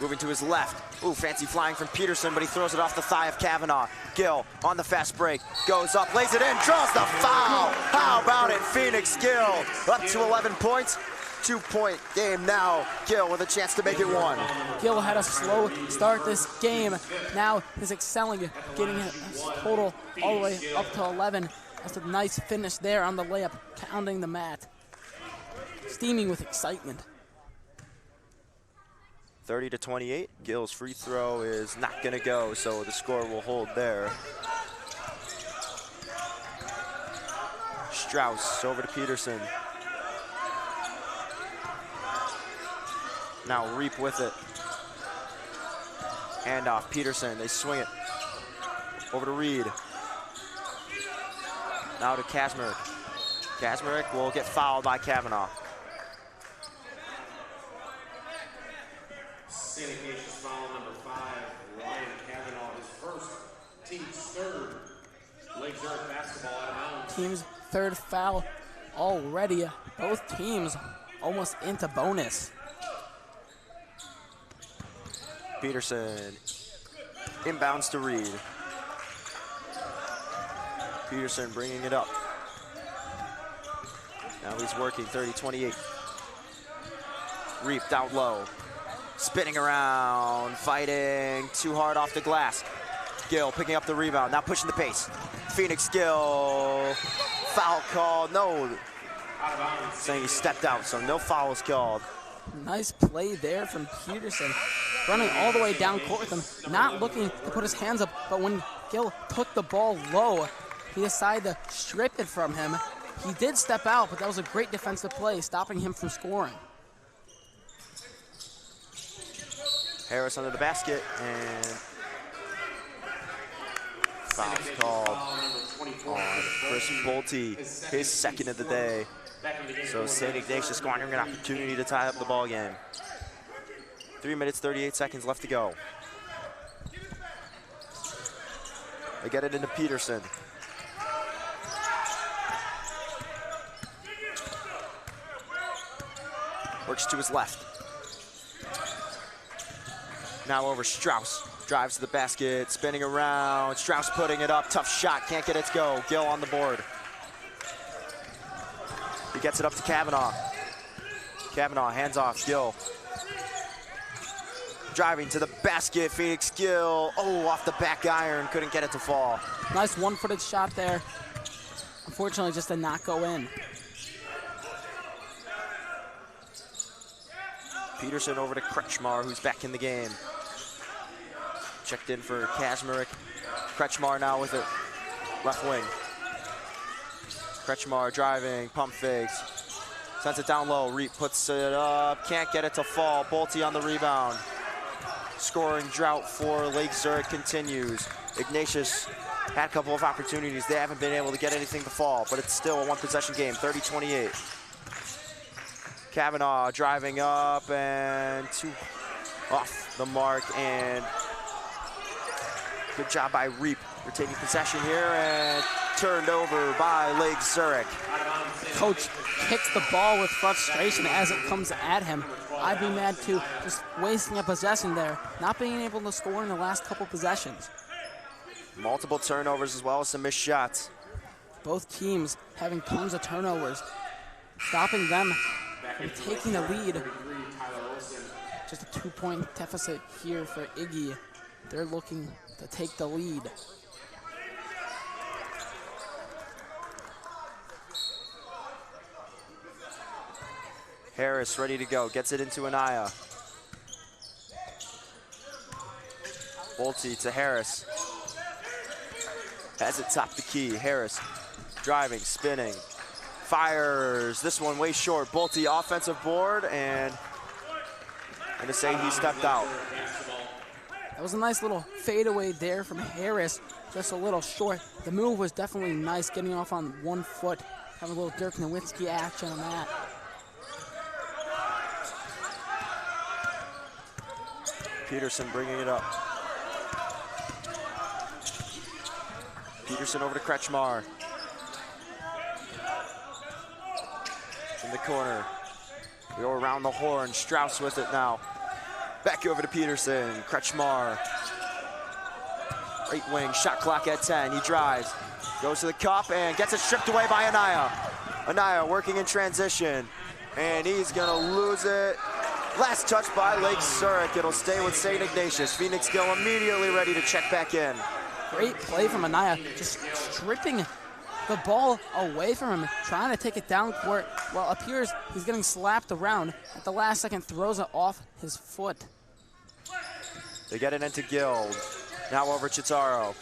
Moving to his left. Ooh, fancy flying from Peterson, but he throws it off the thigh of Kavanaugh. Gill on the fast break. Goes up, lays it in, draws the foul. How about it, Phoenix Gill? Up to 11 points. 2-point game now. Gill with a chance to make it 1. Gill had a slow start this game. Now he's excelling, getting a total all the way up to 11. That's a nice finish there on the layup, pounding the mat. Steaming with excitement. 30-28. Gill's free throw is not gonna go, so the score will hold there. Strauss over to Peterson. Now Reap with it. Hand off, Peterson, they swing it. Over to Reed. Now to Kaczmarek. Kaczmarek will get fouled by Kavanaugh. St. Ignatius foul number 5, Ryan Kavanaugh, his first, team's third. Lake Zurich basketball out of bounds. Team's third foul already. Both teams almost into bonus. Peterson inbounds to Reed. Peterson bringing it up. Now he's working 30-28. Reap down low. Spinning around, fighting, too hard off the glass. Gill picking up the rebound, now pushing the pace. Phoenix Gill, foul called, no. Saying he stepped out, so no foul was called. Nice play there from Peterson. Running all the way down court with him, not looking to put his hands up, but when Gill took the ball low, he decided to strip it from him. He did step out, but that was a great defensive play, stopping him from scoring. Harris under the basket, and foul's called on Chris Bolte, his second of the day. So St. Ignatius squandering an opportunity to tie up the ball game. 3 minutes, 38 seconds left to go. They get it into Peterson. Works to his left. Now over Strauss. Drives to the basket, spinning around. Strauss putting it up, tough shot, can't get it to go. Gill on the board. He gets it up to Kavanaugh. Kavanaugh hands off, Gill. Driving to the basket, Phoenix Gill. Oh, off the back iron, couldn't get it to fall. Nice one-footed shot there. Unfortunately, just did not go in. Peterson over to Kretschmar, who's back in the game. Checked in for Kaczmarek. Kretschmar now with it. Left wing. Kretschmar driving, pump fakes. Sends it down low, Reap puts it up. Can't get it to fall, Bolte on the rebound. Scoring drought for Lake Zurich continues. Ignatius had a couple of opportunities. They haven't been able to get anything to fall, but it's still a one-possession game, 30-28. Kavanaugh driving up and two off the mark, and good job by Reap retaining possession here and turned over by Lake Zurich. Coach kicks the ball with frustration as it comes at him. I'd be mad too, just wasting a possession there, not being able to score in the last couple possessions. Multiple turnovers as well as some missed shots. Both teams having tons of turnovers, stopping them from taking the lead. Just a 2-point deficit here for Iggy. They're looking to take the lead. Harris ready to go, gets it into Anaya. Bolte to Harris. Has it top the key, Harris driving, spinning, fires. This one way short, Bolte offensive board, and I'm gonna say he stepped out. That was a nice little fadeaway there from Harris, just a little short. The move was definitely nice, getting off on 1 foot, having a little Dirk Nowitzki action on that. Peterson bringing it up. Peterson over to Kretschmar. In the corner. We go around the horn. Strauss with it now. Back over to Peterson. Kretschmar. Right wing, shot clock at 10. He drives. Goes to the cup and gets it stripped away by Anaya. Anaya working in transition. And he's gonna lose it. Last touch by Lake Zurich. It'll stay with St. Ignatius. Phoenix Gill immediately ready to check back in. Great play from Anaya, just stripping the ball away from him, trying to take it down court. Well, appears he's getting slapped around. At the last second, throws it off his foot. They get it into Gill. Now over Chitaro.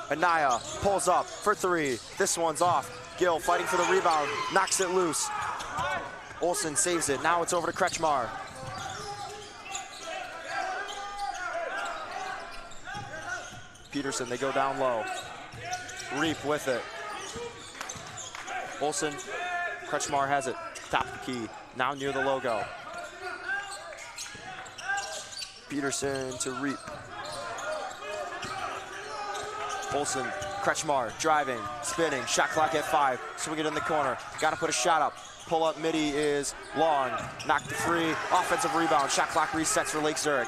Anaya pulls up for 3. This one's off. Gill fighting for the rebound, knocks it loose. Olsen saves it. Now it's over to Kretschmar. Peterson. They go down low. Reap with it. Olsen, Kretschmar has it. Top of the key. Now near the logo. Peterson to Reap. Olsen, Kretschmar driving, spinning, shot clock at 5. Swing it in the corner. Got to put a shot up. Pull up midi is long. Knocked free. Offensive rebound. Shot clock resets for Lake Zurich.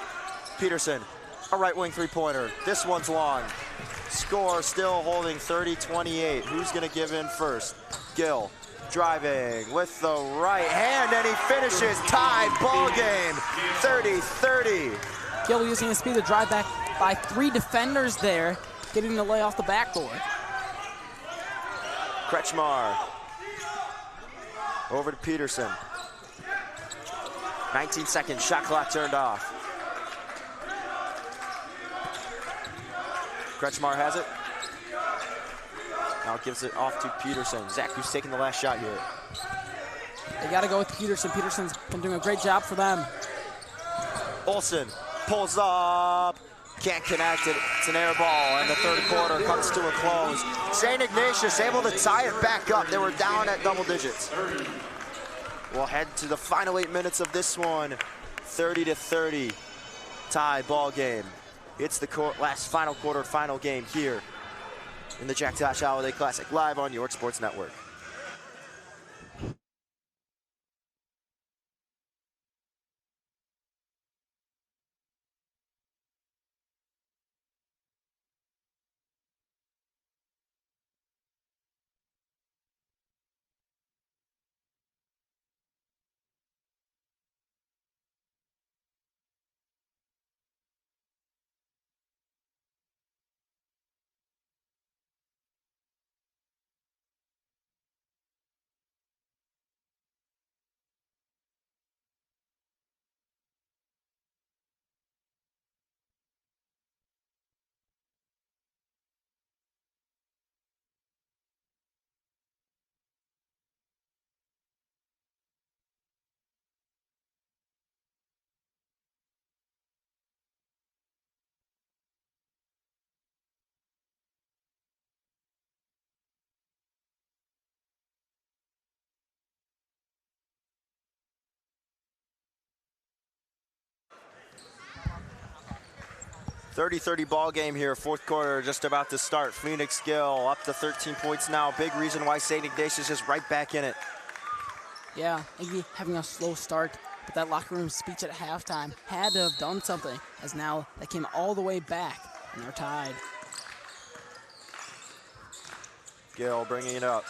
Peterson, a right wing three-pointer. This one's long. Score still holding 30-28. Who's going to give in first? Gill driving with the right hand, and he finishes. Tied ball game, 30-30. Gill using his speed to drive back by 3 defenders there, getting the lay off the backboard. Kretschmar over to Peterson. 19 seconds, shot clock turned off. Kretschmar has it. Now gives it off to Peterson. Zach, who's taking the last shot here? They got to go with Peterson. Peterson's been doing a great job for them. Olsen pulls up. Can't connect it. It's an air ball, and the third quarter comes to a close. St. Ignatius able to tie it back up. They were down at double digits. We'll head to the final 8 minutes of this one. 30-30 tie ball game. It's the last final quarter, final game here in the Jack Tosh Holiday Classic, live on York Sports Network. .30 ball game here, fourth quarter just about to start. Phoenix Gill up to 13 points now. Big reason why St. Ignatius is right back in it. Yeah, Iggy having a slow start, but that locker room speech at halftime had to have done something, as now they came all the way back and they're tied. Gill bringing it up.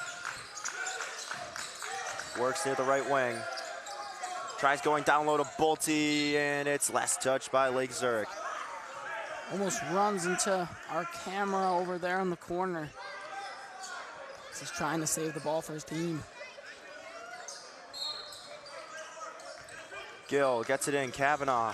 Works near the right wing. Tries going down low to Bolte, and it's last touch by Lake Zurich. Almost runs into our camera over there in the corner. He's trying to save the ball for his team. Gill gets it in, Kavanaugh.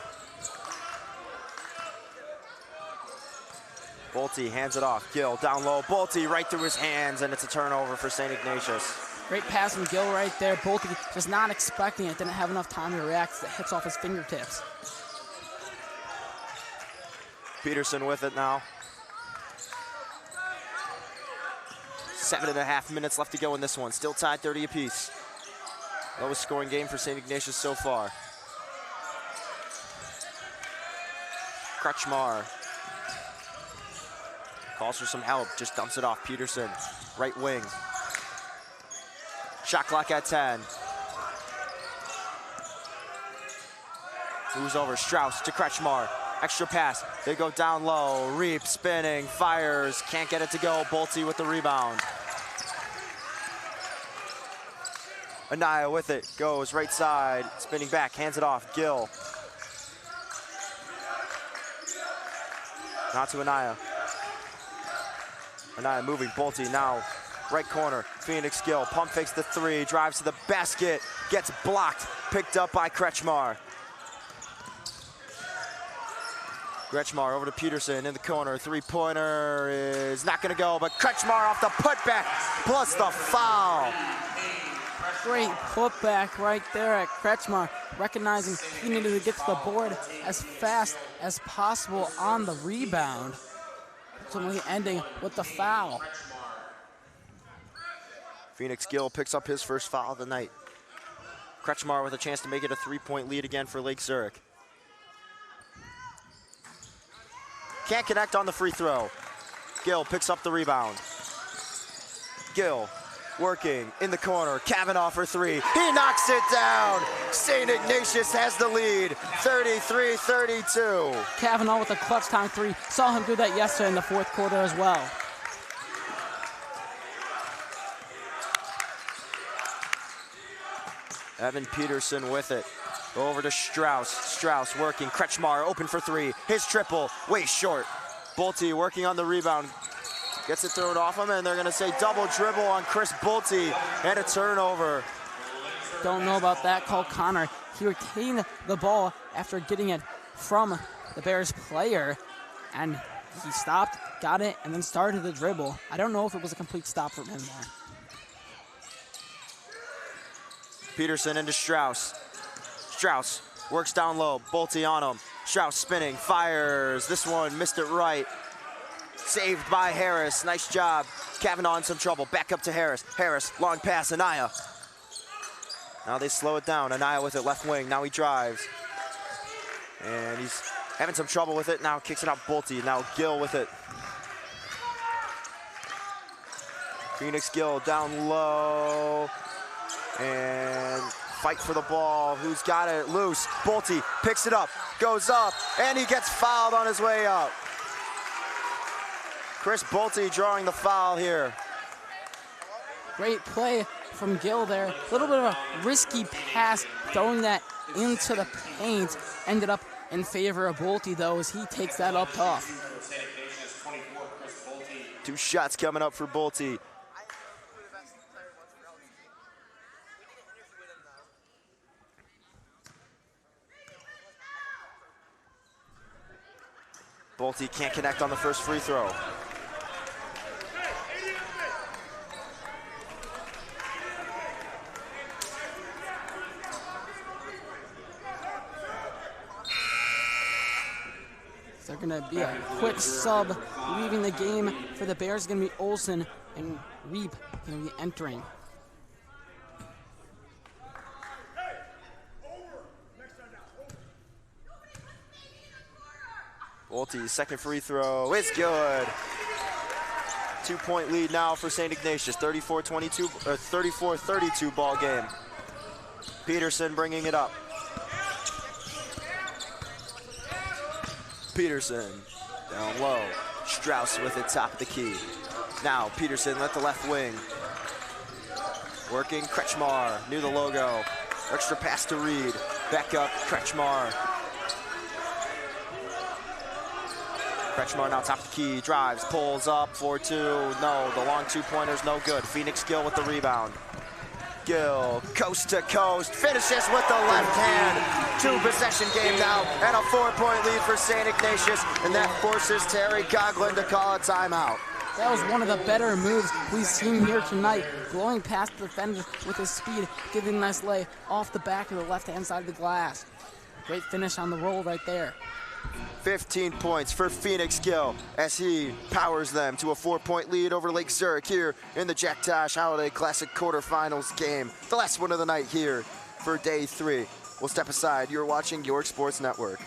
Bolte hands it off, Gill down low, Bolte right through his hands, and it's a turnover for St. Ignatius. Great pass from Gill right there. Bolte just not expecting it, didn't have enough time to react. It hits off his fingertips. Peterson with it now. 7.5 minutes left to go in this one. Still tied 30 apiece. Lowest scoring game for St. Ignatius so far. Kretschmar calls for some help, just dumps it off. Peterson, right wing. Shot clock at 10. Moves over, Strauss to Kretschmar. Extra pass, they go down low. Reap spinning, fires, can't get it to go. Bolte with the rebound. Anaya with it, goes right side, spinning back, hands it off, Gill. Not to Anaya. Anaya moving, Bolte now, right corner, Phoenix Gill, pump fakes the 3, drives to the basket, gets blocked, picked up by Kretschmar. Kretschmar over to Peterson in the corner. Three-pointer is not going to go, but Kretschmar off the putback plus the foul. Great putback right there at Kretschmar, recognizing he needed to get to the board as fast as possible on the rebound. ultimately ending with the foul. Phoenix Gill picks up his first foul of the night. Kretschmar with a chance to make it a 3-point lead again for Lake Zurich. Can't connect on the free throw. Gill picks up the rebound. Gill working in the corner. Kavanaugh for three. He knocks it down. St. Ignatius has the lead, 33-32. Kavanaugh with a clutch time three. Saw him do that yesterday in the fourth quarter as well. Evan Peterson with it. Go over to Strauss. Strauss working. Kretschmar open for three. His triple, way short. Bolte working on the rebound. Gets it thrown off him, and they're going to say double dribble on Chris Bolte, and a turnover. Don't know about that call, Connor. He retained the ball after getting it from the Bears player, and he stopped, got it, and then started the dribble. I don't know if it was a complete stop from him there. Peterson into Strauss. Strauss works down low. Bolte on him. Strauss spinning, fires. This one missed it right. Saved by Harris. Nice job. Kavanaugh in some trouble. Back up to Harris. Harris, long pass, Anaya. Now they slow it down. Anaya with it, left wing. Now he drives. And he's having some trouble with it. Now kicks it out Bolte. Now Gill with it. Phoenix Gill down low. And fight for the ball. Who's got it? Loose. Bolte picks it up, goes up, and he gets fouled on his way up. Chris Bolte drawing the foul here. Great play from Gill there. A little bit of a risky pass, throwing that into the paint. Ended up in favor of Bolte, though, as he takes that up top. 2 shots coming up for Bolte. Bolte can't connect on the first free throw. They're going to be a quick sub. Leaving the game for the Bears is going to be Olsen, and Reap going to be entering. Bolte's second free throw is good. 2-point lead now for St. Ignatius. 34-32 ball game. Peterson bringing it up. Peterson down low. Strauss with it, top of the key. Now Peterson let the left wing. Working Kretschmar, knew the logo. Extra pass to Reed. Back up Kretschmar. Kretschmar now top of the key, drives, pulls up, 4-2, no, the long 2-pointer's no good. Phoenix Gill with the rebound. Gill, coast to coast, finishes with the left hand. 2-possession game now, and a 4-point lead for St. Ignatius, and that forces Terry Coughlin to call a timeout. That was one of the better moves we've seen here tonight. Blowing past the defender with his speed, giving a nice lay off the back of the left-hand side of the glass. Great finish on the roll right there. 15 points for Phoenix Gill as he powers them to a 4-point lead over Lake Zurich here in the Jack Tosh Holiday Classic quarterfinals game. The last one of the night here for day 3. We'll step aside. You're watching York Sports Network.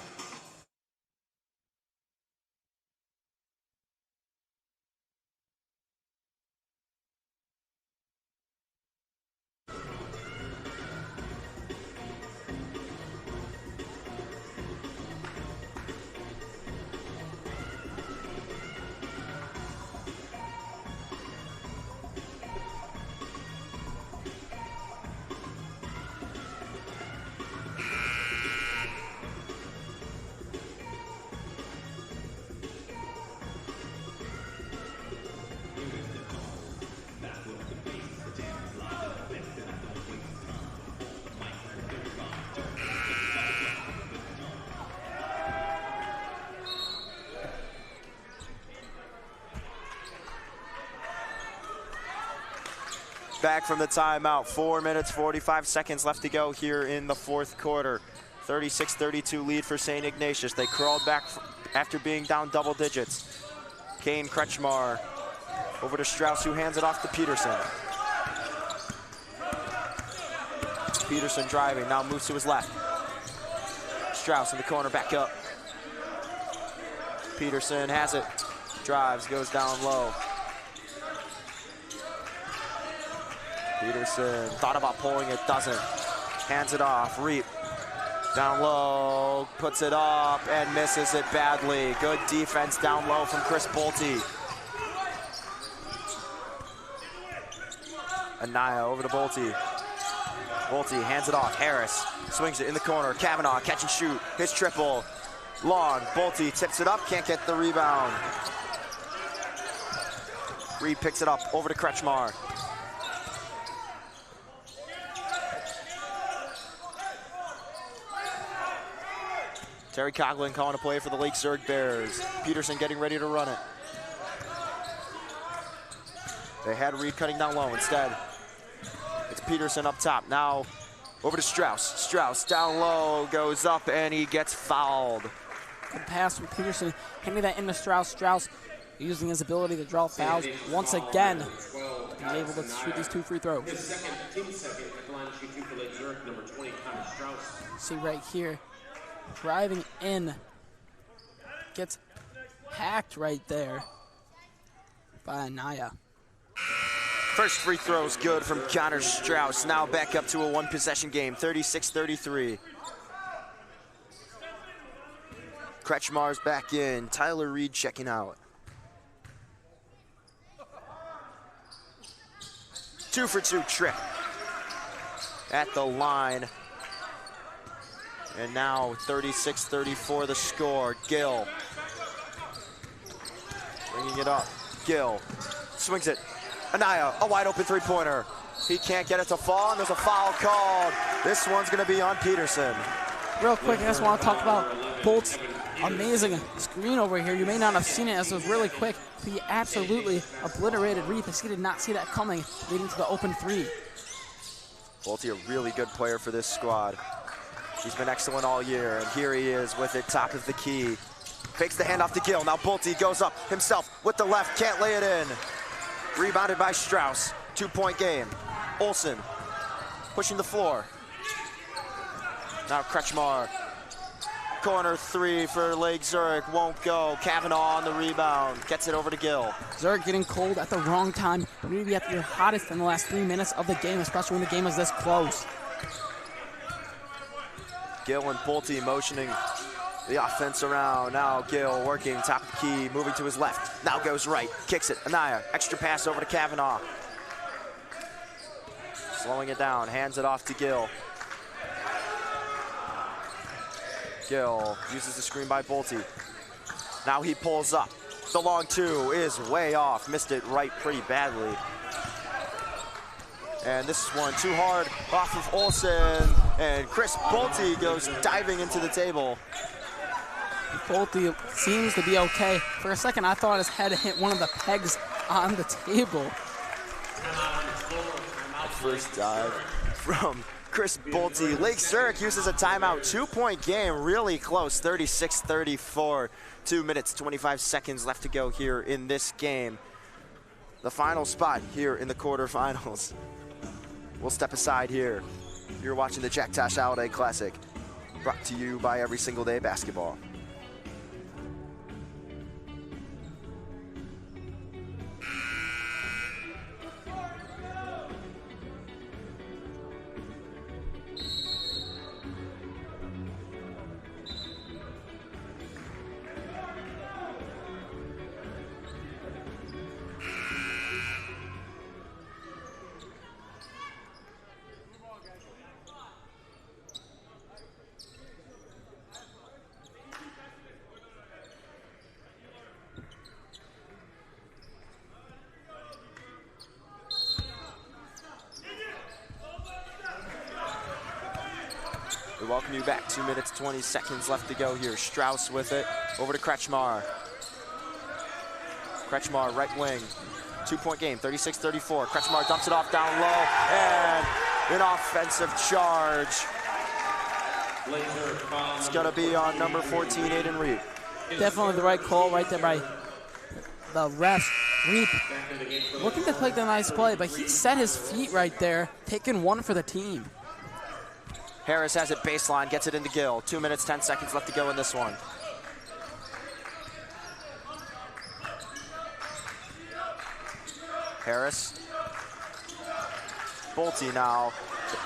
Back from the timeout, 4 minutes, 45 seconds left to go here in the fourth quarter. 36-32 lead for St. Ignatius. They crawled back after being down double digits. Kane Kretschmar over to Strauss, who hands it off to Peterson. Peterson driving, now moves to his left. Strauss in the corner, back up. Peterson has it, drives, goes down low. Peterson thought about pulling it, doesn't. Hands it off, Reap. Down low, puts it up and misses it badly. Good defense down low from Chris Bolte. Anaya over to Bolte. Bolte hands it off, Harris swings it in the corner. Kavanaugh catch and shoot, his triple. Long, Bolte tips it up, can't get the rebound. Reed picks it up, over to Kretschmar. Terry Coughlin calling a play for the Lake Zurich Bears. Peterson getting ready to run it. They had Reed cutting down low. Instead, it's Peterson up top. Now over to Strauss. Strauss down low, goes up, and he gets fouled. Good pass from Peterson, handing that into Strauss. Strauss using his ability to draw fouls once again, being able to shoot these 2 free throws. See right here, driving in, gets hacked right there by Anaya. First free throw is good from Connor Strauss. Now back up to a 1-possession game, 36-33. Kretschmar's back in, Tyler Reed checking out. 2-for-2 trip at the line. And now 36-34 the score. Gill bringing it up. Gill swings it. Anaya, a wide open 3-pointer. He can't get it to fall, and there's a foul called. This one's gonna be on Peterson. Real quick, I just want to talk about Bolt's amazing screen over here. You may not have seen it as it was really quick, but he absolutely obliterated Reed. He did not see that coming, leading to the open 3. Bolte, a really good player for this squad. He's been excellent all year, and here he is with it, top of the key. Fakes the handoff to Gill. Now Bolte goes up himself with the left, can't lay it in. Rebounded by Strauss. 2-point game. Olsen pushing the floor. Now Kretschmar. Corner 3 for Lake Zurich, won't go. Kavanaugh on the rebound, gets it over to Gill. Zurich getting cold at the wrong time. You need to be at your hottest in the last 3 minutes of the game, especially when the game is this close. Gill and Bolte motioning the offense around. Now Gill working top of the key, moving to his left. Now goes right, kicks it. Anaya, extra pass over to Kavanaugh. Slowing it down, hands it off to Gill. Gill uses the screen by Bolte. Now he pulls up. The long 2 is way off, missed it right pretty badly. And this one too hard off of Olsen, and Chris Bolte goes diving into the table. Bolte seems to be okay. For a second, I thought his head hit one of the pegs on the table. First dive from Chris Bolte. Lake Zurich uses a timeout. 2-point game, really close, 36-34. 2 minutes, 25 seconds left to go here in this game. The final spot here in the quarterfinals. We'll step aside here. You're watching the Jack Tosh Holiday Classic, brought to you by Every Single Day Basketball. We welcome you back. 2 minutes, 20 seconds left to go here. Strauss with it, over to Kretschmar. Kretschmar, right wing. 2-point game, 36-34. Kretschmar dumps it off down low, and an offensive charge. It's gonna be on number 14, Aiden Reed. Definitely the right call right there by the refs. Reap looking to play the nice play, but he set his feet right there, taking one for the team. Harris has it baseline, gets it into Gill. 2 minutes, 10 seconds left to go in this one. Harris. Bolte now.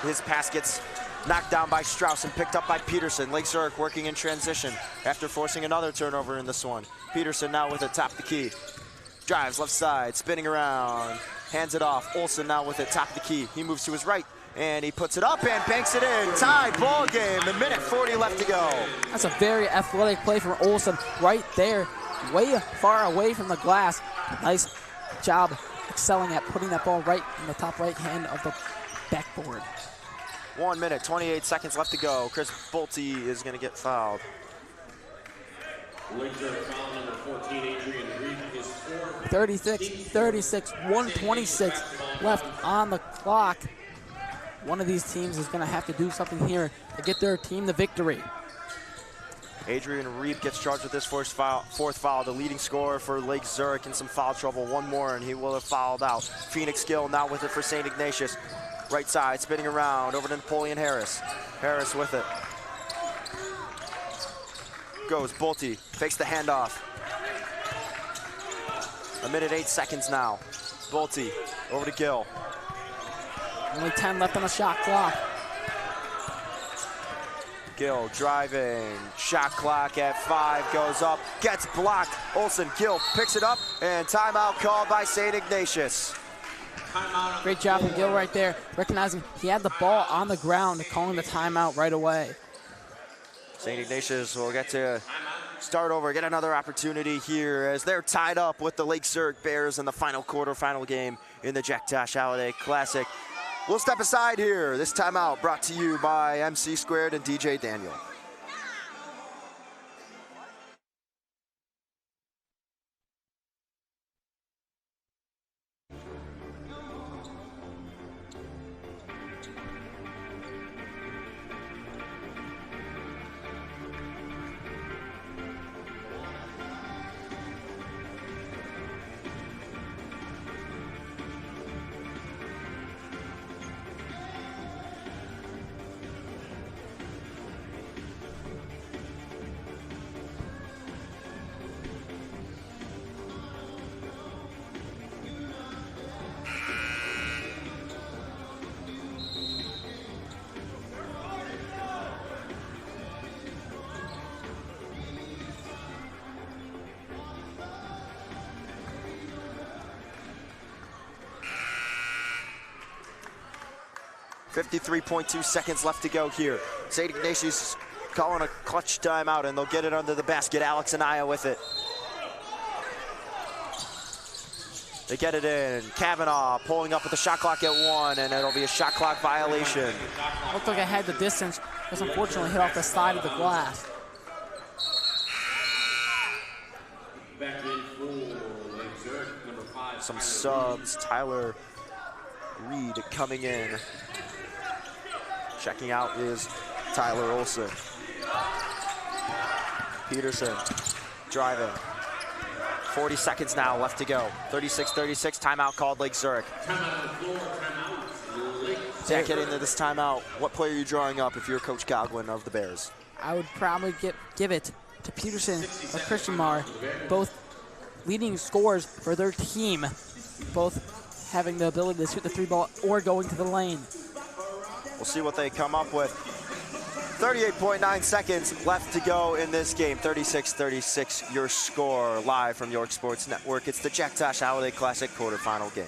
His pass gets knocked down by Strauss and picked up by Peterson. Lake Zurich working in transition after forcing another turnover in this one. Peterson now with it, top of the key. Drives left side, spinning around, hands it off. Olsen now with it, top of the key. He moves to his right, and he puts it up and banks it in. Tied ball game, a minute 40 left to go. That's a very athletic play from Olsen right there, way far away from the glass. Nice job excelling at putting that ball right in the top right hand of the backboard. 1 minute, 28 seconds left to go. Chris Bolte is going to get fouled. Lake Zurich foul number 14, Adrian Reed is 36, 126 left on the clock. One of these teams is going to have to do something here to get their team the victory. Adrian Reep gets charged with this fourth foul, the leading scorer for Lake Zurich in some foul trouble. One more and he will have fouled out. Phoenix Gill now with it for St. Ignatius. Right side, spinning around, over to Napoleon Harris. Harris with it. Goes Bolte, fakes the handoff. 1 minute, 8 seconds now. Bolte, over to Gill. Only 10 left on the shot clock. Gill driving, shot clock at 5, goes up, gets blocked. Olsen, Gill picks it up, and timeout called by St. Ignatius. Great job from Gill right there, recognizing he had the ball on the ground, calling the timeout right away. St. Ignatius will get to start over, get another opportunity here as they're tied up with the Lake Zurich Bears in the final quarterfinal game in the Jack Tosh Holiday Classic. We'll step aside here. This timeout brought to you by MC Squared and DJ Daniel. .2 seconds left to go here. St. Ignatius calling a clutch timeout, and they'll get it under the basket. Alex Anaya with it. They get it in. Kavanaugh pulling up with the shot clock at 1, and it'll be a shot clock violation. Looked like I had the distance, just unfortunately hit off the side of the glass. back in for Lake Zurich, number 5. Some subs. Tyler Reed coming in. Checking out is Tyler Olsen. Peterson driving. 40 seconds now left to go. 36-36, timeout called Lake Zurich. Zach, getting into this timeout, what player are you drawing up if you're Coach Godwin of the Bears? I would probably give it to Peterson or Christian Marr, both leading scorers for their team, both having the ability to shoot the 3-ball or going to the lane. We'll see what they come up with. 38.9 seconds left to go in this game. 36-36, your score, live from York Sports Network. It's the Jack Tosh Holiday Classic quarterfinal game.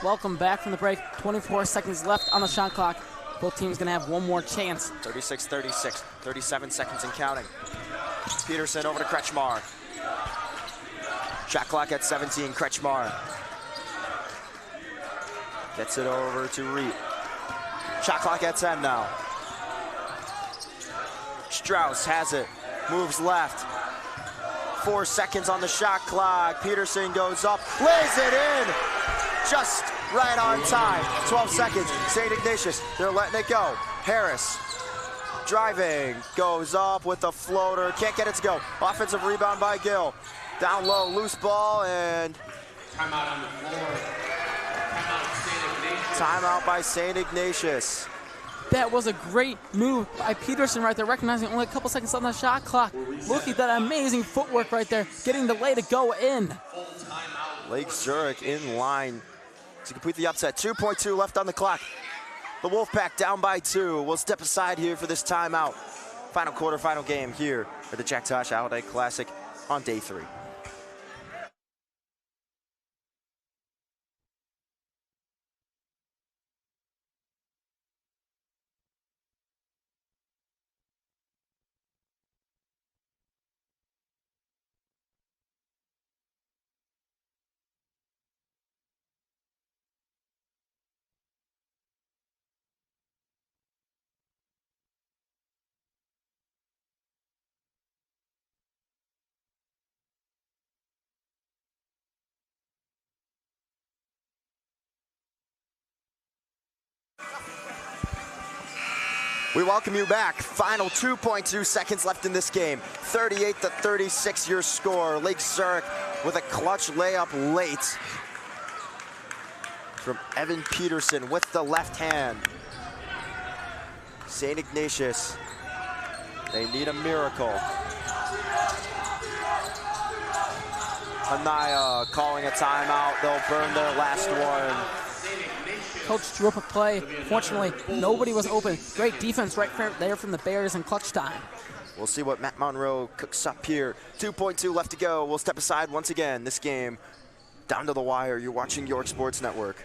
Welcome back from the break. 24 seconds left on the shot clock. Both teams gonna have one more chance. 36-36, 37 seconds and counting. Peterson over to Kretschmar. Shot clock at 17, Kretschmar. Gets it over to Reed. Shot clock at 10 now. Strauss has it, moves left. 4 seconds on the shot clock. Peterson goes up, lays it in. Just right on time. 12 seconds. St. Ignatius, they're letting it go. Harris driving, goes up with a floater. Can't get it to go. Offensive rebound by Gill. Down low, loose ball, and Timeout on the floor. Timeout by St. Ignatius. That was a great move by Peterson right there, recognizing only a couple seconds left on the shot clock. Look at that amazing footwork right there, getting the lay to go in. Lake Zurich in line to complete the upset. 2.2 left on the clock. The Wolfpack down by 2. We'll step aside here for this timeout. Final quarterfinal game here at the Jack Tosh Holiday Classic on day 3. We welcome you back. Final 2.2 seconds left in this game. 38-36 your score. Lake Zurich with a clutch layup late from Evan Peterson with the left hand. St. Ignatius, they need a miracle. Anaya calling a timeout. They'll burn their last one. Coach drew up a play. Fortunately, nobody was open. Great defense right there from the Bears in clutch time. We'll see what Matt Monroe cooks up here. 2.2 left to go. We'll step aside once again. This game down to the wire. You're watching York Sports Network.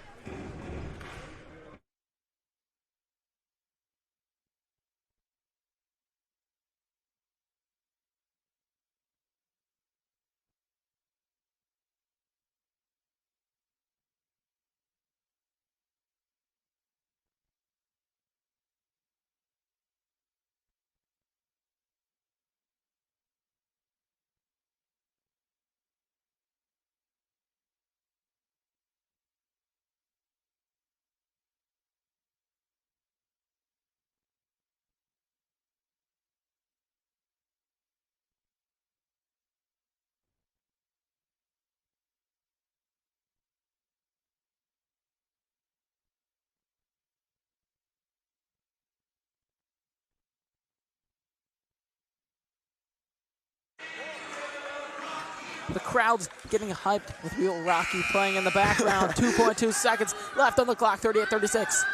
The crowd's getting hyped with Real Rocky playing in the background. 2.2 seconds left on the clock, 38-36.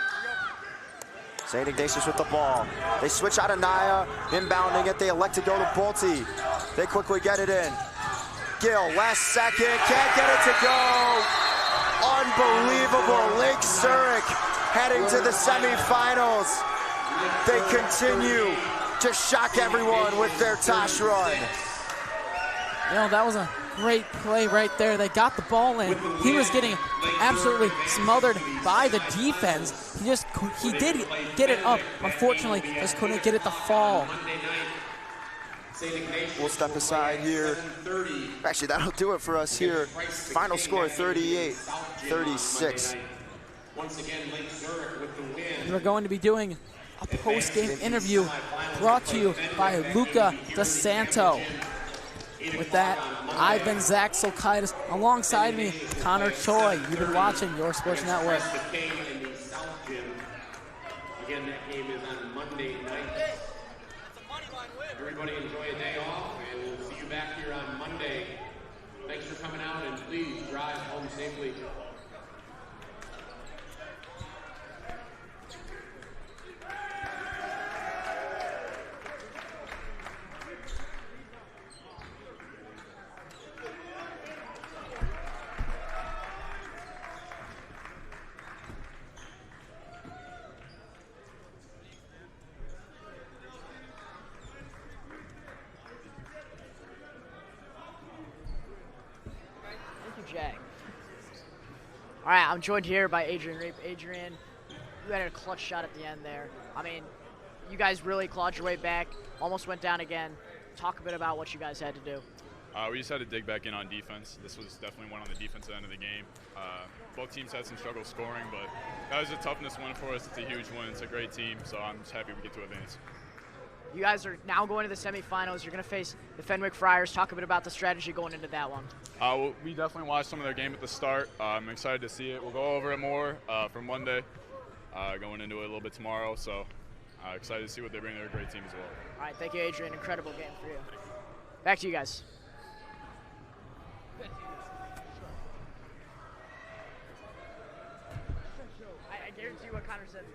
St. Ignatius with the ball. They switch out of Naya, inbounding it. They elect to go to Bolte. They quickly get it in. Gill, last second, can't get it to go. Unbelievable. Lake Zurich heading to the semifinals. They continue to shock everyone with their Tosh run. You know, that was a great play right there. They got the ball in. He was getting absolutely smothered by the defense. He did get it up. Unfortunately, just couldn't get it to fall. We'll step aside here. Actually, that'll do it for us here. Final score, 38-36. We're going to be doing a post-game interview brought to you by Luca DeSanto. With that, I've been Zach Solkaitis. Alongside me, Connor Choi. You've been watching Your Sports Network. Again, that game is on Monday night. Everybody enjoy a day off, and we'll see you back here on Monday. Thanks for coming out, and please drive home safely. All right, I'm joined here by Adrian Rape. Adrian, you had a clutch shot at the end there. I mean, you guys really clawed your way back, almost went down again. Talk a bit about what you guys had to do. We just had to dig back in on defense. This was definitely one on the defensive end of the game. Both teams had some struggle scoring, but that was a toughness win for us. It's a huge win. It's a great team, so I'm just happy we get to advance. You guys are now going to the semifinals. You're going to face the Fenwick Friars. Talk a bit about the strategy going into that one. Well, we definitely watched some of their game at the start. I'm excited to see it. We'll go over it more for Monday, going into it a little bit tomorrow. So excited to see what they bring. They're a great team as well. All right, thank you, Adrian. Incredible game for you. Back to you guys. I guarantee you what Connor said.